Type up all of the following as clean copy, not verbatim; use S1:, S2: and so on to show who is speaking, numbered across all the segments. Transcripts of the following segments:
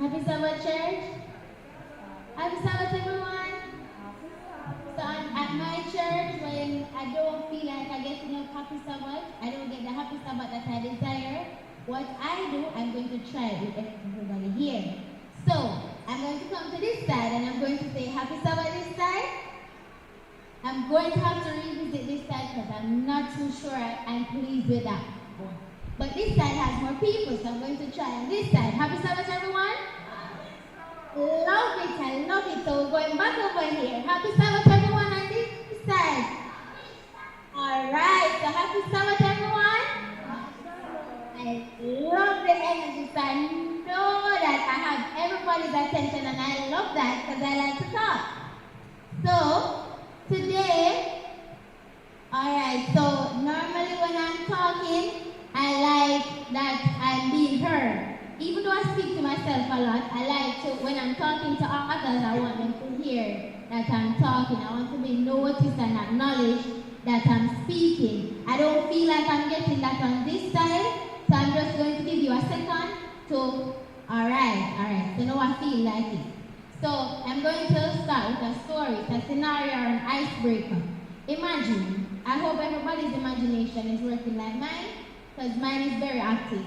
S1: Happy Sabbath, church. Happy Sabbath, everyone. So at my church, when I don't feel like I get enough Happy Sabbath, I don't get the Happy Sabbath that I desire, what I do, I'm going to try it with everybody here. So I'm going to come to this side and I'm going to say Happy Sabbath this side. I'm going to have to revisit this side because I'm not too sure I'm pleased with that one. But this side has more people, so I'm going to try on this side. Happy Sabbath, everyone. Love it, I love it. So we're going back over here. Happy Sabbath, everyone, on this side. All right, so happy Sabbath, everyone. I love the energy, so I know that I have everybody's attention, and I love that because I like to talk. So today, all right, so normally when I'm talking, I like that I'm being heard. Even though I speak to myself a lot, I like to, when I'm talking to others, I want them to hear that I'm talking. I want to be noticed and acknowledged that I'm speaking. I don't feel like I'm getting that on this side, so I'm just going to give you a second to, all right, so now I feel like it. So I'm going to start with a story, it's a scenario or an icebreaker. Imagine, I hope everybody's imagination is working like mine, because mine is very active.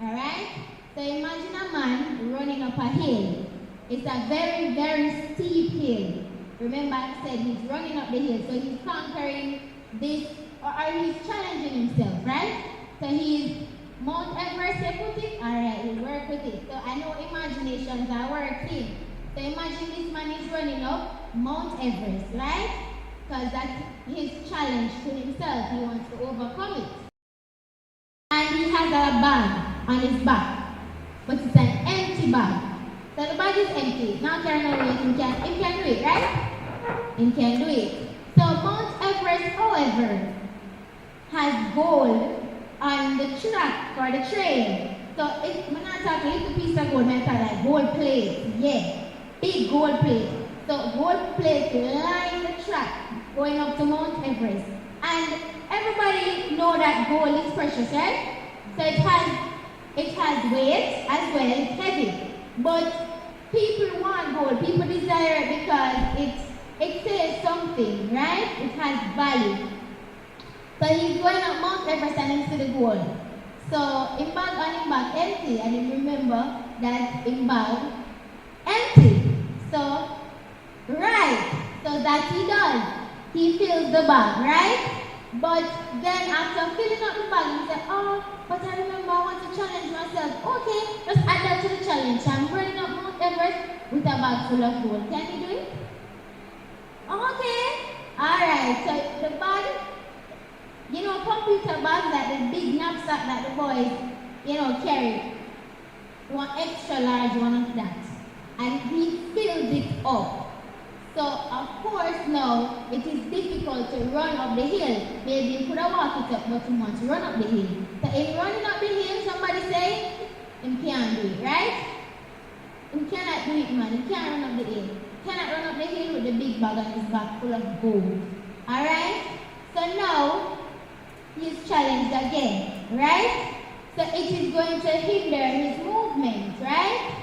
S1: All right? So imagine a man running up a hill. It's a very, very steep hill. Remember I said he's running up the hill, so he's conquering this, or he's challenging himself, right? So he's Mount Everest, you put it? All right, we'll work with it. So I know imaginations are working. So imagine this man is running up Mount Everest, right? Because that's his challenge to himself. He wants to overcome it. And he has a bag on his back. But it's an empty bag. So the bag is empty. Now carrying away, he can do it, right? He can do it. So Mount Everest, however, has gold on the track for the trail. So when I talk a little piece of gold, I talk like gold plate. Yeah. Big gold plate. So gold plate line the track going up to Mount Everest. And everybody know that gold is precious, right? So it has weight as well, it's heavy. But people want gold, people desire it because it says something, right? It has value. So he's going up Mount Everest and into the gold. So his bag on his back empty, and you remember that his bag empty. So that he does. He fills the bag, right? But then after filling up the bag, he said, oh, but I remember I want to challenge myself. Okay, just add that to the challenge. I'm running up Mount Everest with a bag full of gold. Can you do it? Okay. Alright, so the bag, computer bags, that the big knapsack that the boys, carry. One extra large one of that. And he filled it up. So, of course, now, it is difficult to run up the hill. Maybe you could have walked it up, but you want to run up the hill. So, in running up the hill, somebody say, he can't do it, right? He cannot do it, man. He can't run up the hill. He cannot run up the hill with the big bag on his back full of gold. Alright? So, now, he's challenged again, right? So, it is going to hinder his movement, right?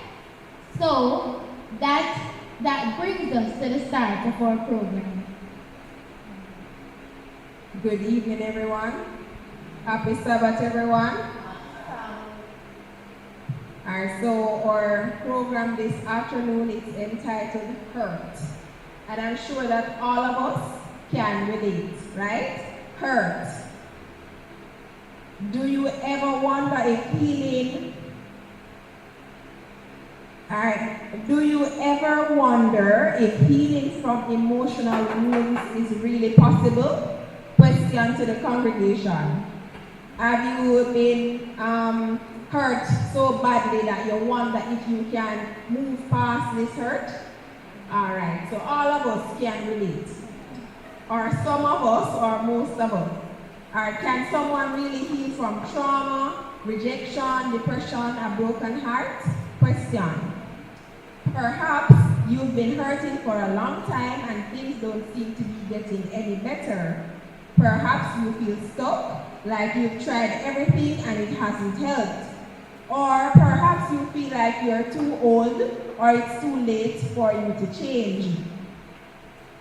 S1: So, that brings us to the start of our program.
S2: Good evening, everyone. Happy Sabbath, everyone. Alright, so our program this afternoon is entitled Hurt. And I'm sure that all of us can relate, right? Hurt. Do you ever wonder if healing Do you ever wonder if healing from emotional wounds is really possible? Question to the congregation. Have you been hurt so badly that you wonder if you can move past this hurt? Alright, so all of us can relate. Or some of us, or most of us. Alright, can someone really heal from trauma, rejection, depression, a broken heart? Question. Perhaps you've been hurting for a long time and things don't seem to be getting any better. Perhaps you feel stuck, like you've tried everything and it hasn't helped. Or perhaps you feel like you're too old or it's too late for you to change.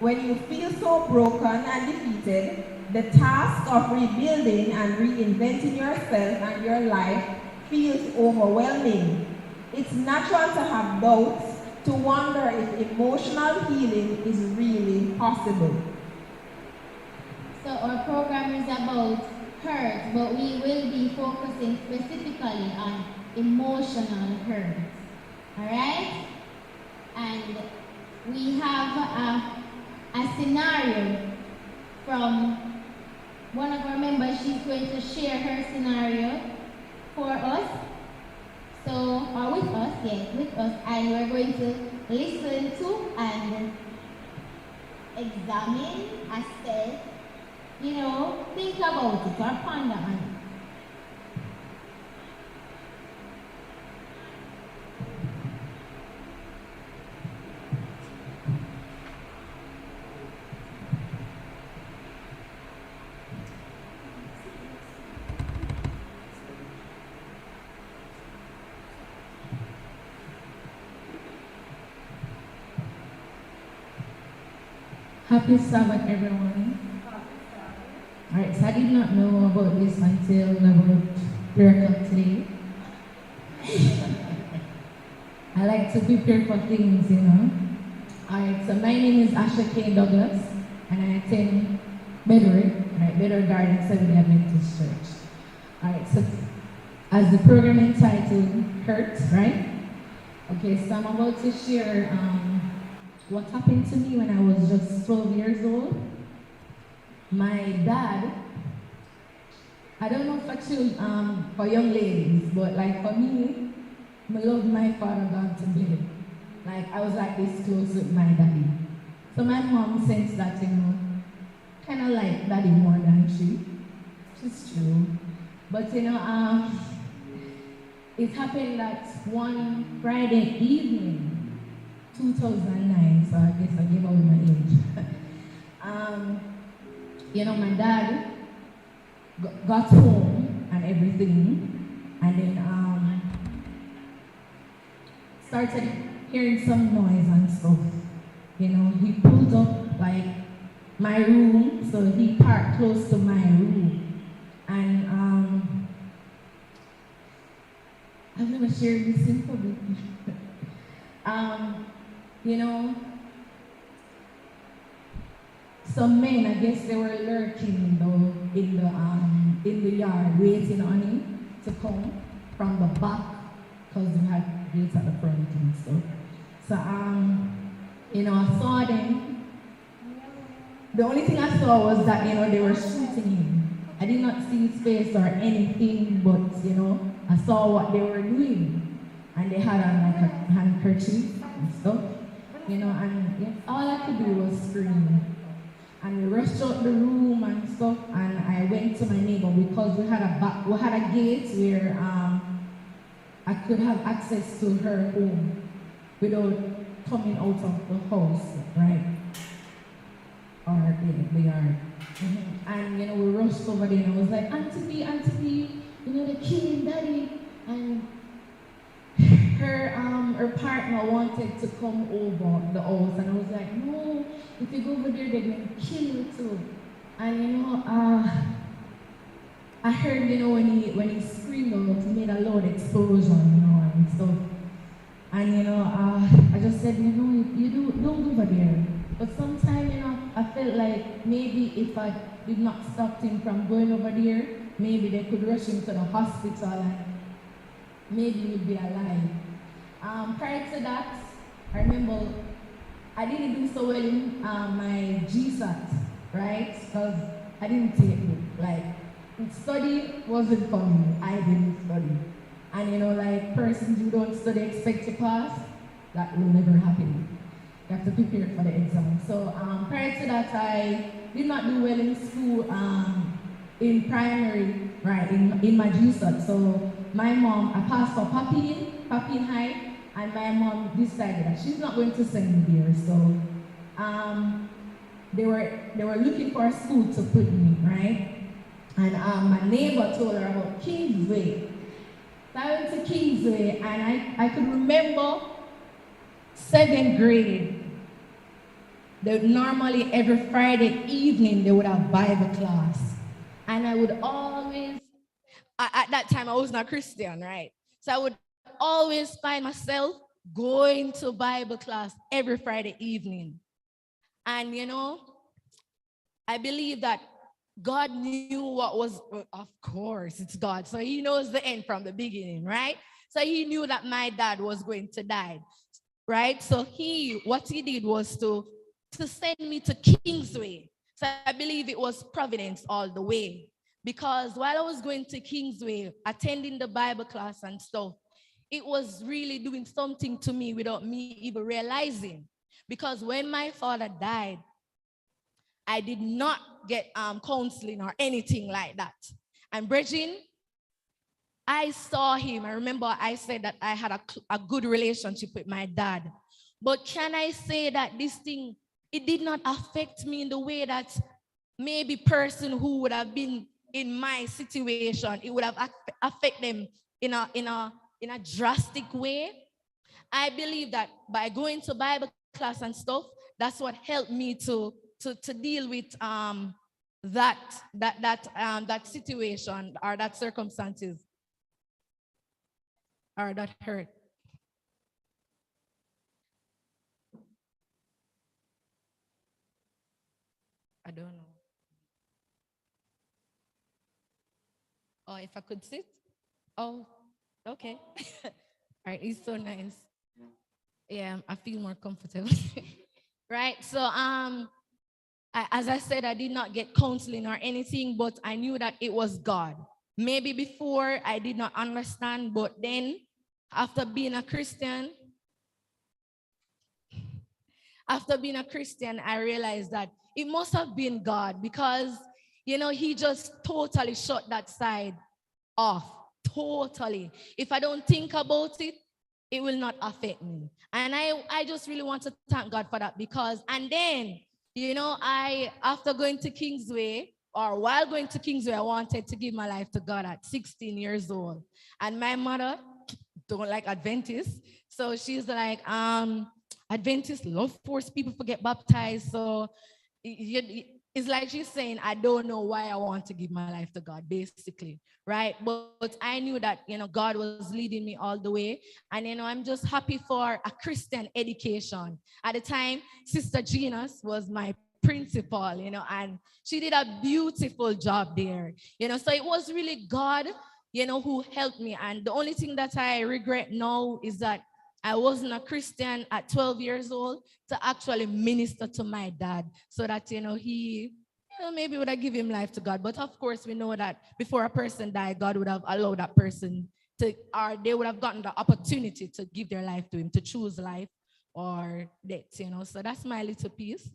S2: When you feel so broken and defeated, the task of rebuilding and reinventing yourself and your life feels overwhelming. It's natural to have doubts, to wonder if emotional healing is really possible.
S1: So our program is about hurt, but we will be focusing specifically on emotional hurt. Alright? And we have a scenario from one of our members. She's going to share her scenario for us. So, or with us, yes, with us. And we're going to listen to and examine, assess, think about it or ponder on it.
S3: Happy Sabbath, everyone. Alright, so I did not know about this until about 3 o'clock today. I like to prepare for things, Alright, so my name is Asha K. Douglas, and I attend Bedouin Garden Seventh-day Adventist Church. Alright, so as the program entitled Hurt, right? Okay, so I'm about to share what happened to me when I was just 12 years old. My dad, I don't know for young ladies, but like for me, I love my father gone to bed. Like I was like this close with my daddy. So my mom sensed that, kind of like daddy more than she's true. But it happened that one Friday evening, 2009, so I guess I gave away my age. My dad got home and everything, and then started hearing some noise and stuff. He pulled up like my room, so he parked close to my room, and I've never shared this in public. Some men, I guess they were lurking in the yard, waiting on him to come from the back, because we had gates at the front and stuff. So, I saw them. The only thing I saw was that, they were shooting him. I did not see his face or anything, but, I saw what they were doing. And they had on like a handkerchief and stuff, and all I could do was scream. And we rushed out the room and stuff, and I went to my neighbor because we had a gate where I could have access to her home without coming out of the house, right? Or the yard. And we rushed over there, and I was like, Auntie B, they're killing Daddy. And her partner wanted to come over the house, and I was like, no, if you go over there, they're going to kill you too. And I heard, when he screamed out, he made a loud explosion, and stuff. And I just said, you don't go over there. But sometimes, I felt like maybe if I did not stop him from going over there, maybe they could rush him to the hospital and maybe he'd be alive. Prior to that, I remember I didn't do so well in my GSAT, right? Because I didn't take it. Study wasn't for me. I didn't study. And persons who don't study expect to pass, that will never happen. You have to prepare for the exam. So prior to that, I did not do well in school in primary, right, in my GSAT. So my mom, I passed for Papine High, and my mom decided that she's not going to send me there. So they were looking for a school to put me, right? And my neighbor told her about Kingsway. So I went to Kingsway, and I could remember 7th grade. Normally every Friday evening they would have Bible class. And I would always, at that time I was not Christian, right? So I would always find myself going to Bible class every Friday evening. And I believe that God knew what was, of course, it's God. So he knows the end from the beginning, right? So he knew that my dad was going to die, right? So what he did was to send me to Kingsway. So I believe it was providence all the way. Because while I was going to Kingsway, attending the Bible class and stuff, it was really doing something to me without me even realizing. Because when my father died, I did not get counseling or anything like that. And Bridget, I saw him. I remember I said that I had a good relationship with my dad. But can I say that this thing, it did not affect me in the way that maybe person who would have been in my situation, it would have affect them in a drastic way. I believe that by going to Bible class and stuff, that's what helped me to deal with that situation or that circumstances or that hurt. I don't know. Oh, if I could sit? Oh, okay. All right, it's so nice. Yeah, I feel more comfortable. Right? So as I said, I did not get counseling or anything, but I knew that it was God. Maybe before I did not understand, but then after being a Christian, I realized that it must have been God because, he just totally shut that side off. Totally. If I don't think about it, it will not affect me. And I just really want to thank God for that because, and then, after going to Kingsway, or while going to Kingsway, I wanted to give my life to God at 16 years old. And my mother don't like Adventists. So she's like, Adventists love force people to get baptized. So it's like she's saying, I don't know why I want to give my life to God, basically, right? But I knew that, God was leading me all the way. And, I'm just happy for a Christian education. At the time, Sister Genus was my principal, and she did a beautiful job there, so it was really God, who helped me. And the only thing that I regret now is that I wasn't a Christian at 12 years old to actually minister to my dad so that, he maybe would have given him life to God. But of course, we know that before a person died, God would have allowed that person to, or they would have gotten the opportunity to give their life to him, to choose life or death, So that's my little piece.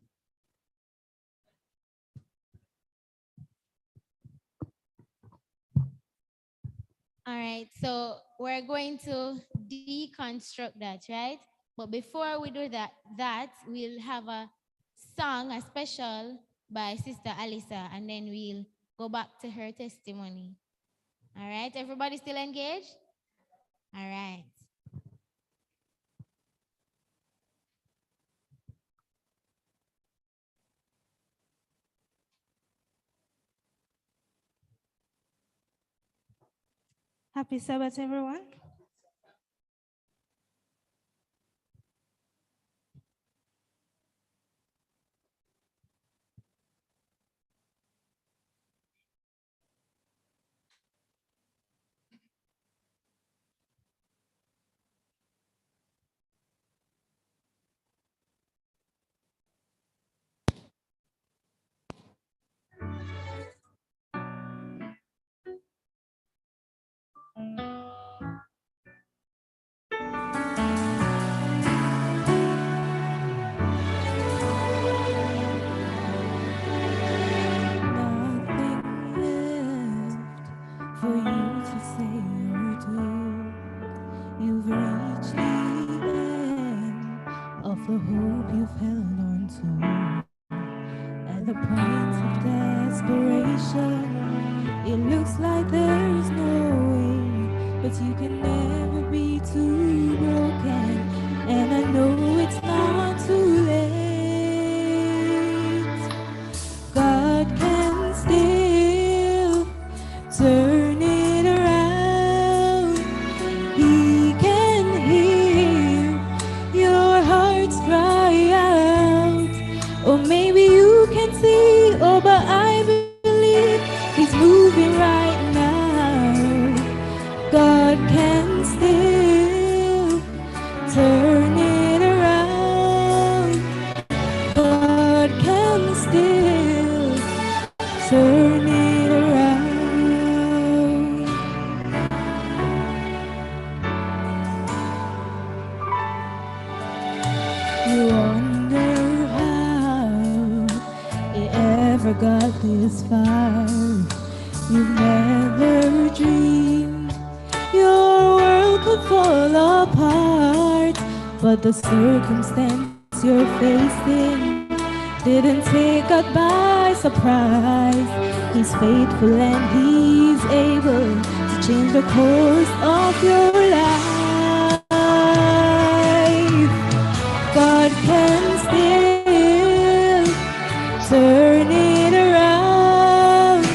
S1: All right, so we're going to deconstruct that, right? But before we do that we'll have a song, a special by Sister Alyssa, and then we'll go back to her testimony. All right, everybody still engaged? All right.
S4: Happy Sabbath, everyone. For you to say or do, you've reached the end of the hope you've held on to. At the point of desperation, it looks like there is no way, but you can can never be too broken, and I know it's not too late. God can still turn it around. He can hear your heart's cry out. Or maybe you can see, oh, but I believe He's moving right now. God can still turn it around. God can still turn it around. You wonder how it ever got this far. You've never dreamed your world could fall apart, but the circumstance you're facing didn't take God by surprise. He's faithful and He's able to change the course of your life. God can still turn it around.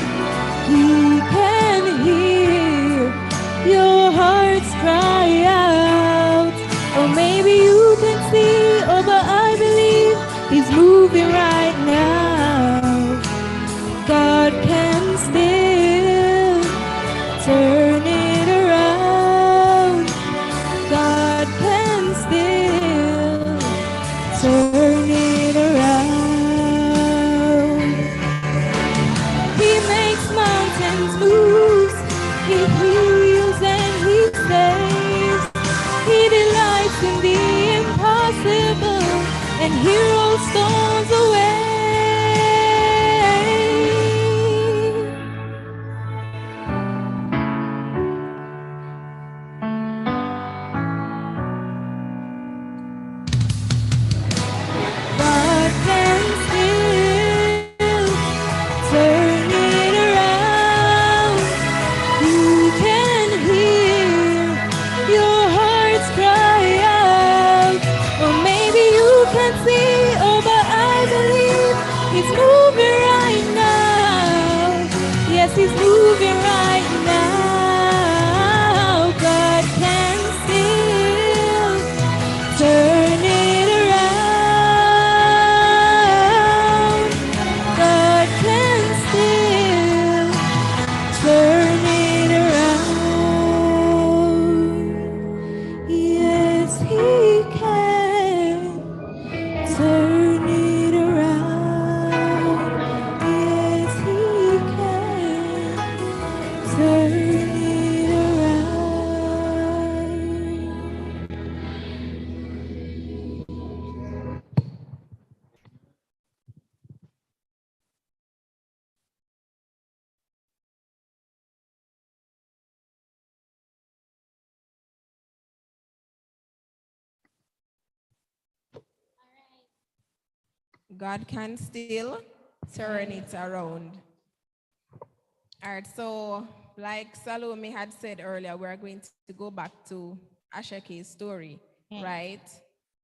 S4: He can hear your heart's cry out. Or maybe you can see, oh, but I believe He's moving right now. God can still turn it around. God can still turn it around. He makes mountains move. He heals and He saves. He delights in the impossible, and He rolls stones away. God can still turn it around. He can hear your heart's cry out. Or maybe you can see, oh, but I believe He's moving right now. Yes, He's moving right now. God can still turn it around. God can still turn it around. Yes, He can turn it around. Yes, He can turn it around.
S2: God can still turn it around. All right, so like Salome had said earlier, we're going to go back to Ashake's story,
S1: Yeah.
S2: right?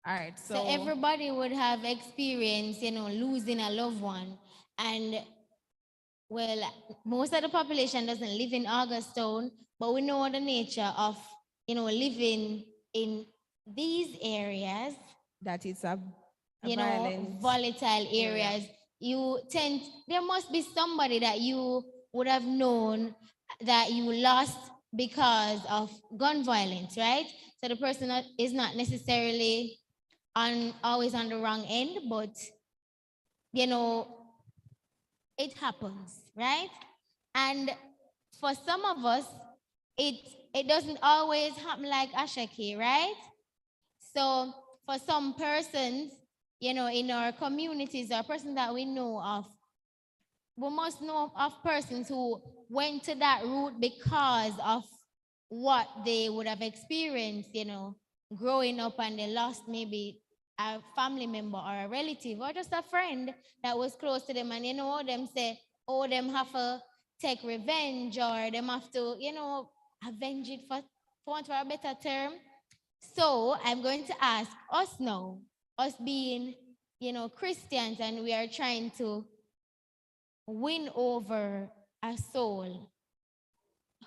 S2: All right,
S1: So everybody would have experienced, losing a loved one. And well, most of the population doesn't live in Augustone, but we know the nature of, living in these areas,
S2: that it's a
S1: volatile
S2: area.
S1: areas. There must be somebody that you would have known that you lost because of gun violence, right? So the person is not necessarily always on the wrong end, but it happens, right? And for some of us, it doesn't always happen like Ashake, right? So for some persons, in our communities or persons that we know of, we must know of persons who went to that route because of what they would have experienced, growing up, and they lost maybe a family member or a relative or just a friend that was close to them, and them say, oh, them have to take revenge, or them have to, avenge it for for want of a better term. So I'm going to ask us now, us being, Christians, and we are trying to win over a soul.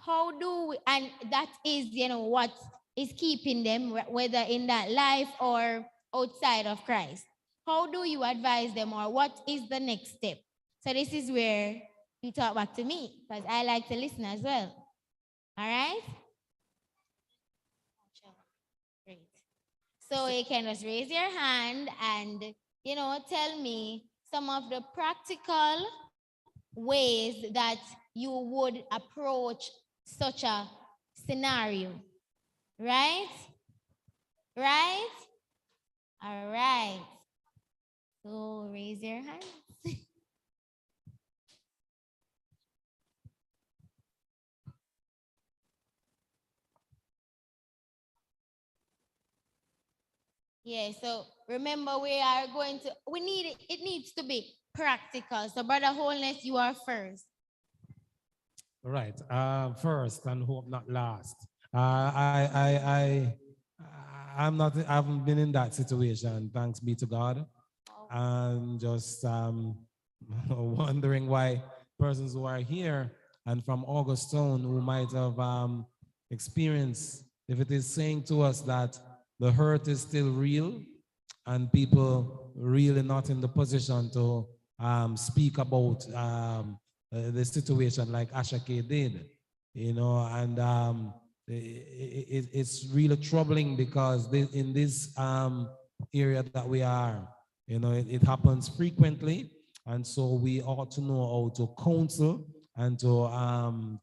S1: How do we, and that is, what is keeping them, whether in that life or outside of Christ. How do you advise them, or what is the next step? So this is where you talk back to me, because I like to listen as well. All right? Great. So you can just raise your hand and, tell me some of the practical ways that you would approach such a scenario. Right? Right? All right. So raise your hands. Yeah, so remember it needs to be practical. So Brother Wholeness, you are first.
S5: Right. First and hope not last. I I'm not. I haven't been in that situation. Thanks be to God. And just wondering why persons who are here and from Augustine who might have experienced, if it is saying to us that the hurt is still real, and people really not in the position to speak about the situation like Ashake did, and it's really troubling because in this area that we are, it happens frequently, and so we ought to know how to counsel and to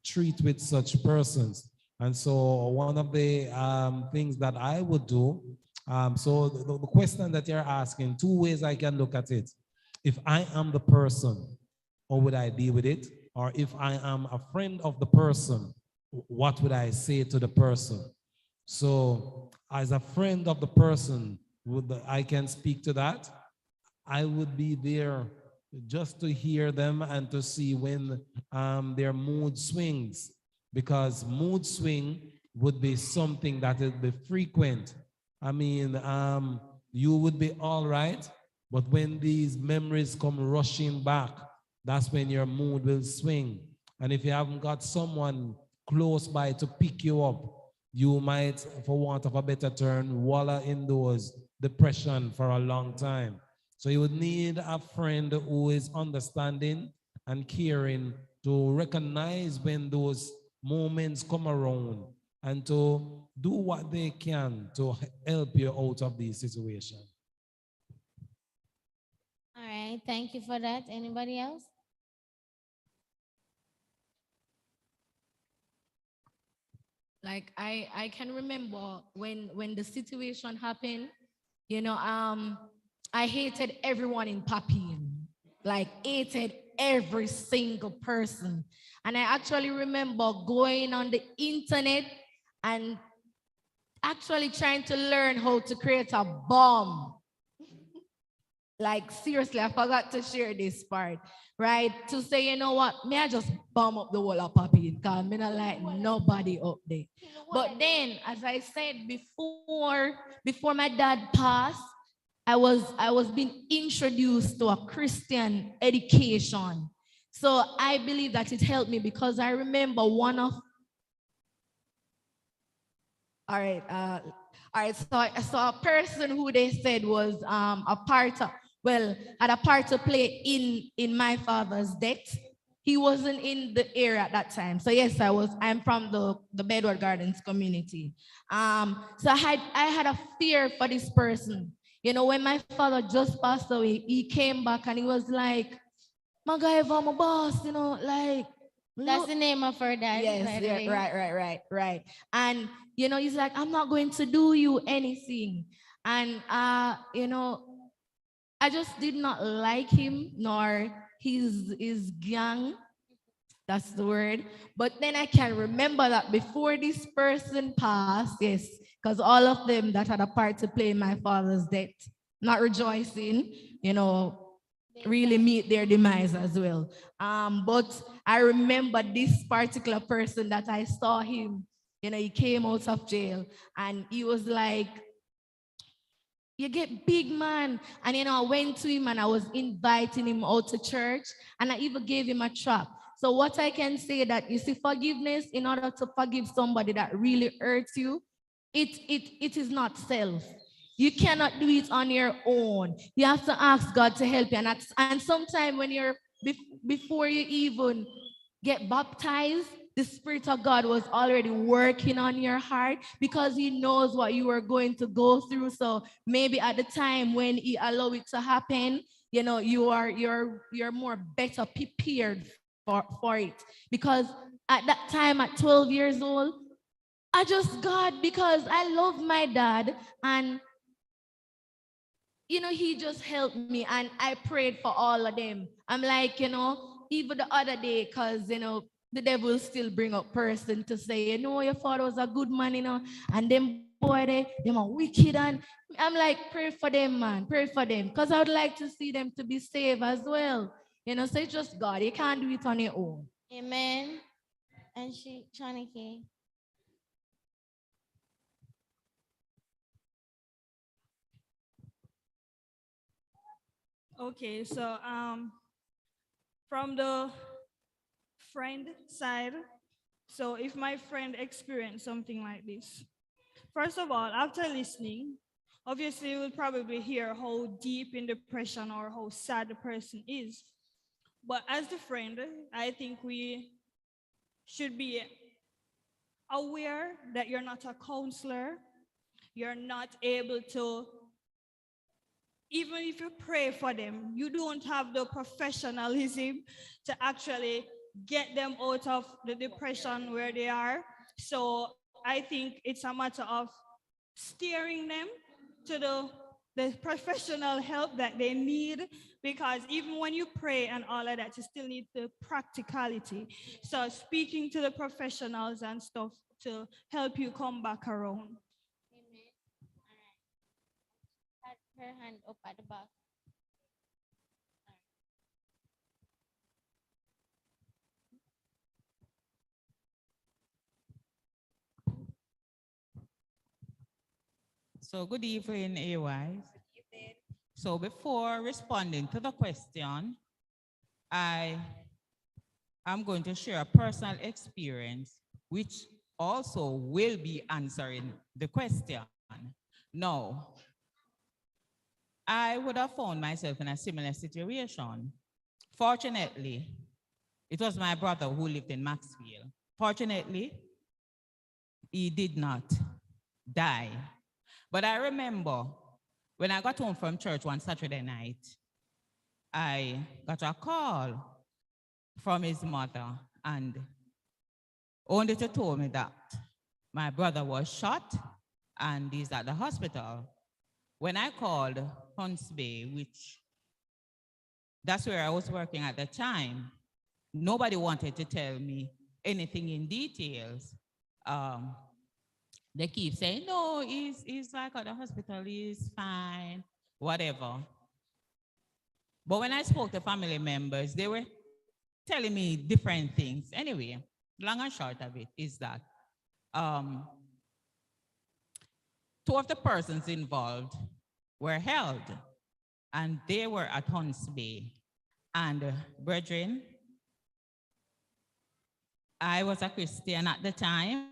S5: treat with such persons. And so one of the things that I would do, so the question that you're asking, two ways I can look at it. If I am the person, how would I deal with it? Or if I am a friend of the person, what would I say to the person? So as a friend of the person, I can speak to that. I would be there just to hear them and to see when their mood swings, because mood swing would be something that would be frequent. I mean, you would be all right, but when these memories come rushing back, that's when your mood will swing. And if you haven't got someone close by to pick you up, you might, for want of a better term, wallow in those depression for a long time. So you would need a friend who is understanding and caring to recognize when those moments come around and to do what they can to help you out of these situations.
S1: All right, thank you for that. Anybody else?
S3: Like I can remember when the situation happened, I hated everyone in Papine, like hated every single person. And I actually remember going on the internet and actually trying to learn how to create a bomb. Like seriously, I forgot to share this part, right? To say, you know what, may I just bomb up the wall of Papi because me not like nobody up there. But then, as I said before my dad passed, I was being introduced to a Christian education. So I believe that it helped me because I remember one of all right, so a person who they said was had a part to play in my father's death. He wasn't in the area at that time. So yes, I'm from the Bedward Gardens community. So I had a fear for this person. When my father just passed away, he came back and he was like, my guy, my boss, like
S1: That's the name of her dad.
S3: yes, yeah, right. And he's like, I'm not going to do you anything. And I just did not like him nor his gang. That's the word. But then I can remember that before this person passed, yes, because all of them that had a part to play in my father's death, not rejoicing, really meet their demise as well. But I remember this particular person that I saw him You know, he came out of jail and he was like, you get big, man. And you know, I went to him and I was inviting him out to church, and I even gave him a track. So what I can say that you see, forgiveness, in order to forgive somebody that really hurts you, it is not self. You cannot do it on your own. You have to ask God to help you. And sometimes when you're before you even get baptized, the Spirit of God was already working on your heart because He knows what you are going to go through. So maybe at the time when He allow it to happen, you know, you're more better prepared for it. Because at that time, at 12 years old, I just God, because I love my dad, and you know, he just helped me, and I prayed for all of them. I'm like, you know, even the other day, because, you know, the devil still bring up person to say, you know, your father was a good man, you know, and them boy, them are wicked. And I'm like, pray for them, man, pray for them. Because I would like to see them to be saved as well. You know, so it's just God. You can't do it on your own.
S1: Amen. And she, Chaniki.
S6: Okay, so from the friend side, so if my friend experienced something like this, first of all, after listening, obviously you will probably hear how deep in depression or how sad the person is. But as the friend, I think we should be aware that you're not a counselor. You're not able to, even if you pray for them, you don't have the professionalism to actually get them out of the depression where they are. So I think it's a matter of steering them to the professional help that they need, because even when you pray and all of that, you still need the practicality. So speaking to the professionals and stuff to help you come back around.
S1: Amen. All right. Had her hand up at the back.
S7: So good evening, AY. So before responding to the question, I am going to share a personal experience which also will be answering the question. Now, I would have found myself in a similar situation. Fortunately, it was my brother who lived in Maxfield. Fortunately, he did not die. But I remember when I got home from church one Saturday night, I got a call from his mother, and only to tell me that my brother was shot and he's at the hospital. When I called Hunts Bay, which that's where I was working at the time, nobody wanted to tell me anything in details. They keep saying, no, he's like at the hospital, he's fine, whatever. But when I spoke to family members, they were telling me different things. Anyway, long and short of it is that two of the persons involved were held, and they were at Hunts Bay. And brethren, I was a Christian at the time,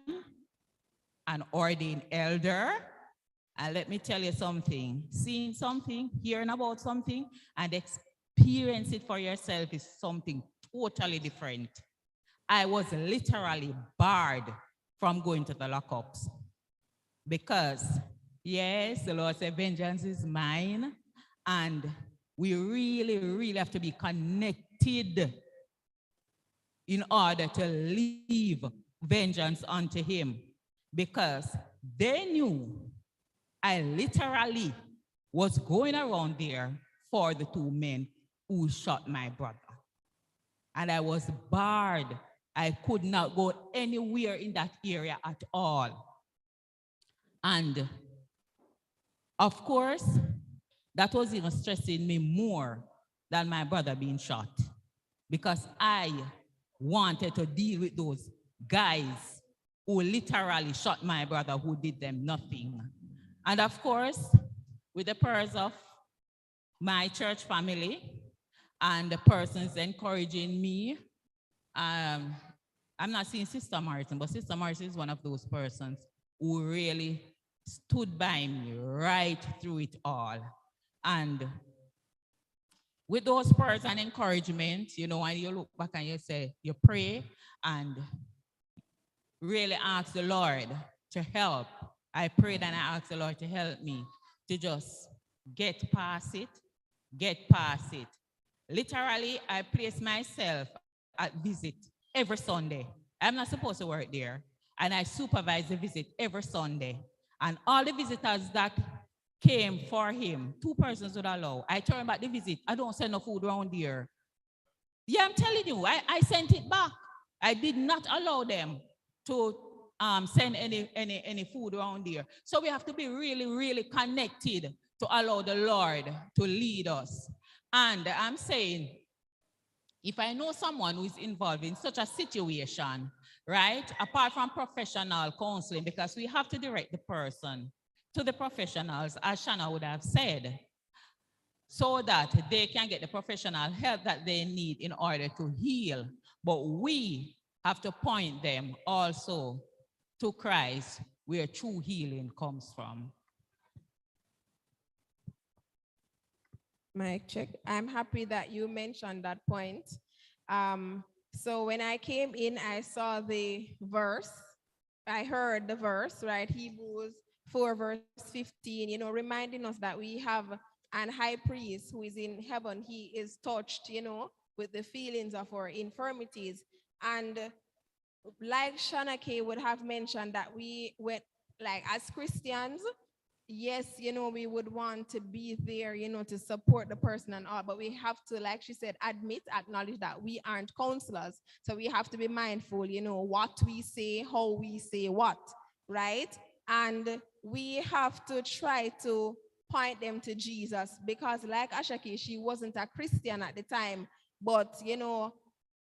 S7: an ordained elder. And let me tell you something, seeing something, hearing about something, and experience it for yourself is something totally different. I was literally barred from going to the lockups because, yes, the Lord said, vengeance is mine. And we really, really have to be connected in order to leave vengeance unto him, because they knew I literally was going around there for the two men who shot my brother. And I was barred. I could not go anywhere in that area at all. And of course, that was even stressing me more than my brother being shot, because I wanted to deal with those guys who literally shot my brother who did them nothing. And of course, with the prayers of my church family and the persons encouraging me, I'm not seeing Sister Martin, but Sister Martin is one of those persons who really stood by me right through it all. And with those prayers and encouragement, you know, when you look back and you say, you pray and really ask the Lord to help. I prayed and I asked the Lord to help me to just get past it, get past it. Literally, I place myself at visit every Sunday. I'm not supposed to work there. And I supervise the visit every Sunday. And all the visitors that came for him, 2 persons would allow. I turn back the visit. I don't send no food around here. Yeah, I'm telling you, I sent it back. I did not allow them to send any food around here. So we have to be really, really connected to allow the Lord to lead us. And I'm saying, if I know someone who is involved in such a situation, right, apart from professional counseling, because we have to direct the person to the professionals, as Shanna would have said, so that they can get the professional help that they need in order to heal. But we have to point them also to Christ, where true healing comes from.
S2: Mic check. I'm happy that you mentioned that point. So when I came in, I saw the verse. I heard the verse, right? Hebrews 4, verse 15, you know, reminding us that we have an high priest who is in heaven. He is touched, you know, with the feelings of our infirmities. And like Shana K would have mentioned, that we went, like, as Christians, yes, you know, we would want to be there, you know, to support the person and all, but we have to, like she said, acknowledge that we aren't counselors. So we have to be mindful, you know, what we say, how we say what, right? And we have to try to point them to Jesus, because like Ashaki, she wasn't a Christian at the time, but, you know,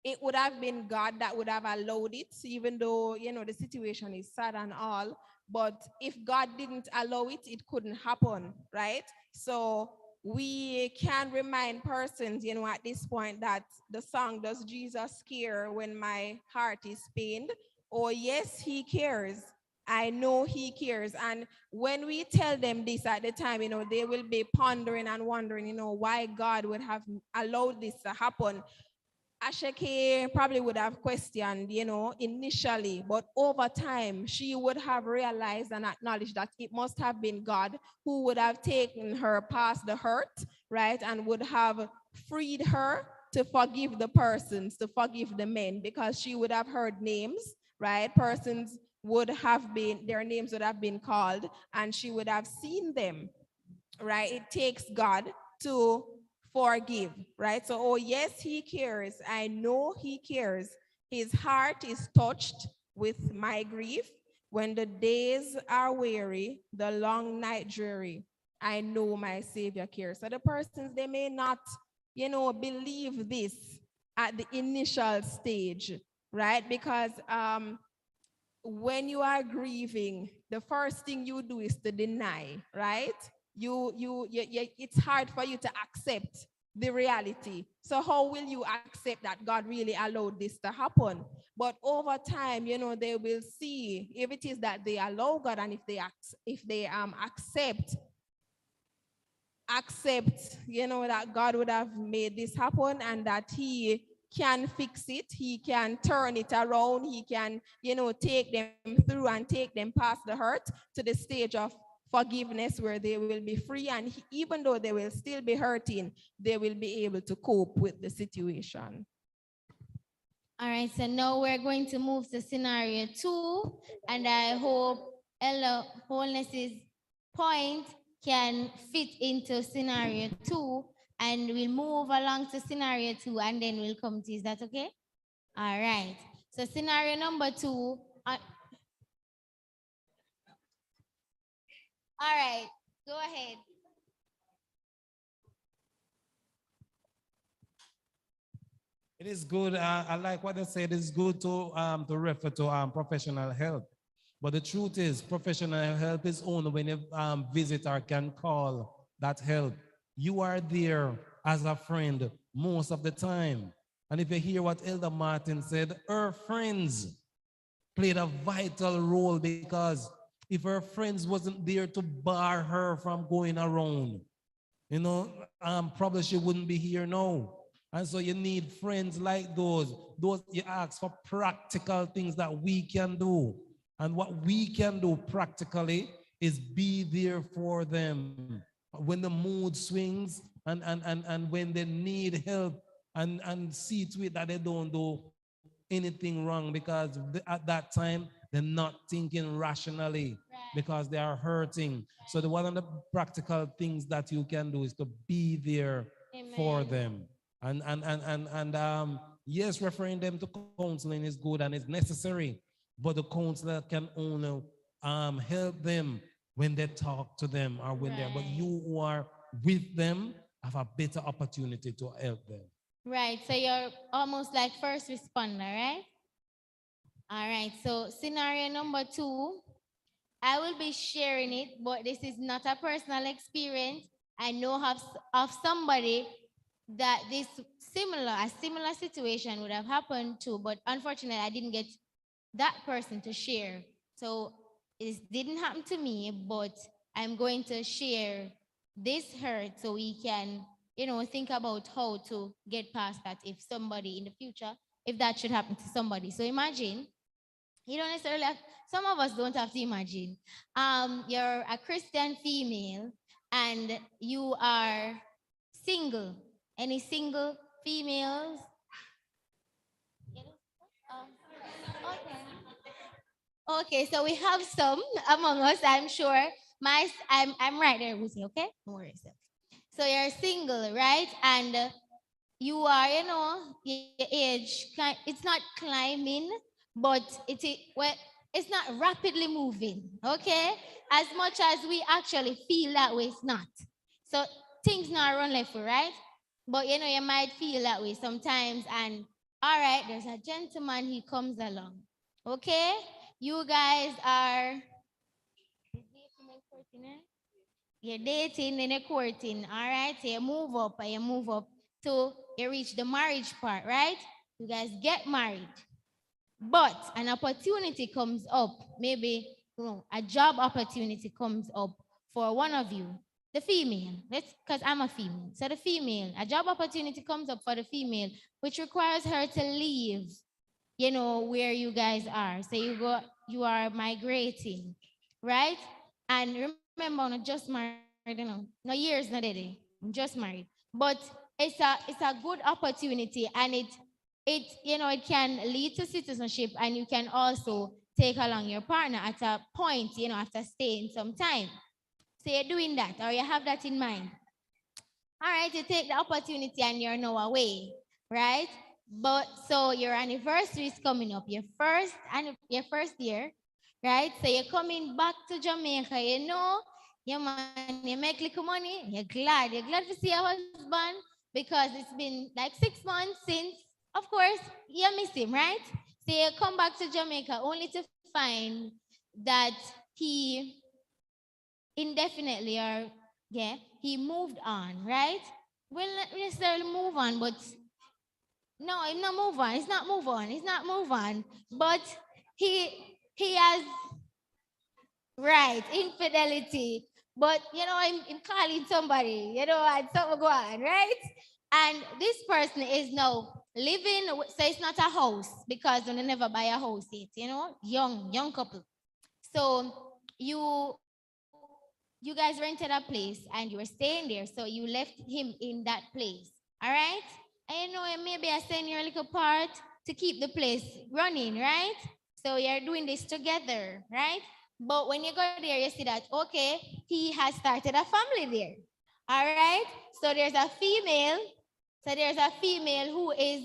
S2: it would have been God that would have allowed it, even though, you know, the situation is sad and all. But if God didn't allow it, it couldn't happen, right? So we can remind persons, you know, at this point, that the song, "Does Jesus Care When My Heart Is Pained?" Oh, yes, he cares. I know he cares. And when we tell them this at the time, you know, they will be pondering and wondering, you know, why God would have allowed this to happen. Ashake probably would have questioned, you know, initially, but over time, she would have realized and acknowledged that it must have been God who would have taken her past the hurt, right, and would have freed her to forgive the persons, to forgive the men, because she would have heard names, right? Persons would have been, their names would have been called, and she would have seen them, right? It takes God to forgive, right? So, oh, yes, he cares. I know he cares. His heart is touched with my grief. When the days are weary, the long night dreary, I know my Savior cares. So the persons, they may not, you know, believe this at the initial stage, right? Because when you are grieving, the first thing you do is to deny, right? It's hard for you to accept the reality. So how will you accept that God really allowed this to happen? But over time, you know, they will see if it is that they allow God, and if they accept, you know, that God would have made this happen, and that he can fix it, he can turn it around, he can, you know, take them through and take them past the hurt to the stage of forgiveness, where they will be free, and even though they will still be hurting, they will be able to cope with the situation.
S1: All right, so now we're going to move to scenario 2, and I hope Ella Wholeness's point can fit into scenario 2, and we'll move along to scenario 2, and then we'll come to, is that okay? All right, so scenario number 2. All right, go ahead.
S5: It is good. I like what they said. It's good to refer to professional help. But the truth is, professional help is only when a visitor can call that help. You are there as a friend most of the time. And if you hear what Elder Martin said, her friends played a vital role because if her friends wasn't there to bar her from going around, probably she wouldn't be here now. And so you need friends like those. Those you ask for practical things that we can do. And what we can do practically is be there for them when the mood swings and when they need help and see to it that they don't do anything wrong because at that time they're not thinking rationally because they are hurting. So the one of the practical things that you can do is to be there for them. And yes, referring them to counseling is good and it's necessary, but the counselor can only help them when they talk to them or when they're, but you who are with them have a better opportunity to help them.
S1: Right. So you're almost like first responder, right? All right. So scenario number 2, I will be sharing it, but this is not a personal experience. I know of somebody that a similar situation would have happened to, but unfortunately I didn't get that person to share. So it didn't happen to me, but I'm going to share this hurt so we can, think about how to get past that if somebody in the future, if that should happen to somebody. So imagine, you don't necessarily have, some of us don't have to imagine. You're a Christian female and you are single. Any single females? Um, okay, so we have some among us, I'm sure. I'm right there with you, okay? No worries. So you're single, right? And you are, your age, it's not climbing, but well, it's not rapidly moving, okay? As much as we actually feel that way, it's not. So things not run left, right? But you might feel that way sometimes. And all right, there's a gentleman, he comes along, okay? You guys are you're dating and you're courting, all right? So you move up to you reach the marriage part, right? You guys get married. But an opportunity comes up, maybe a job opportunity comes up for one of you, the female. Let's because I'm a female. So the female, a job opportunity comes up for the female, which requires her to leave, where you guys are. So you are migrating, right? And remember, I'm not just married, no years, not dating. I'm just married. But it's a good opportunity, and it can lead to citizenship, and you can also take along your partner at a point, after staying some time. So you're doing that, or you have that in mind. All right, you take the opportunity and you're now away, right? But so your anniversary is coming up, your first year, right? So you're coming back to Jamaica, yeah man, you make little money, you're glad to see your husband because it's been like 6 months since, of course, you miss him, right? So you come back to Jamaica only to find that he indefinitely or he moved on, right? Well, not necessarily move on, but no, it's not move on. It's not move on. It's not move on. But he has right infidelity. But I'm calling somebody, and something go on, right? And this person is now living, so it's not a house because they never buy a house yet, young couple. So you guys rented a place and you were staying there, so you left him in that place. All right? And maybe I send you a little part to keep the place running, right? So you're doing this together, right? But when you go there, you see that okay, he has started a family there. All right? So there's a female, who is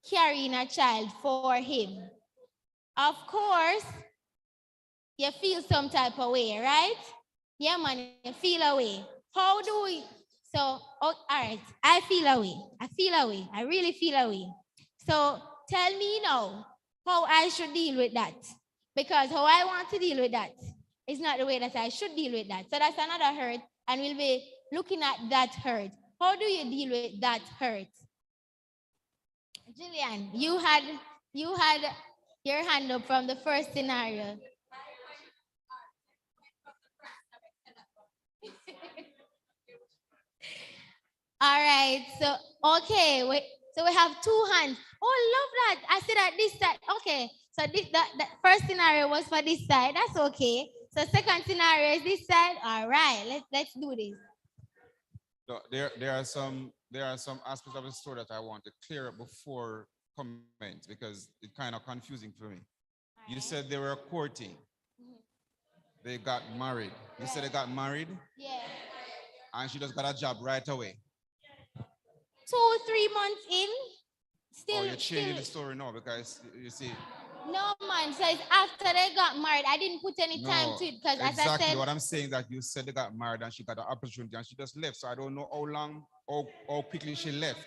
S1: carrying a child for him. Of course, you feel some type of way, right? Yeah, man, you feel away. How do we? So, oh, all right, I feel away. I feel away. I really feel away. So tell me now how I should deal with that. Because how I want to deal with that is not the way that I should deal with that. So that's another hurt, and we'll be looking at that hurt. How do you deal with that hurt? Jillian, you had your hand up from the first scenario. All right, so okay, so we have two hands. Oh, love that. I said at this side. Okay, so that first scenario was for this side. That's okay. So second scenario is this side. All right, let's do this.
S8: So there are some aspects of the story that I want to clear up before comment because it's kind of confusing for me. You
S1: right.
S8: said they were courting. They got married. You said they got married
S1: Yeah.
S8: and she just got a job right away.
S1: 2-3 months in, still.
S8: Oh, you're changing the
S1: still.
S8: story now because you see.
S1: No man, so it's after they got married. I didn't put any time
S8: No,
S1: to it because as I
S8: exactly
S1: said,
S8: what I'm saying that you said they got married and she got an opportunity and she just left. So I don't know how long, how quickly she left.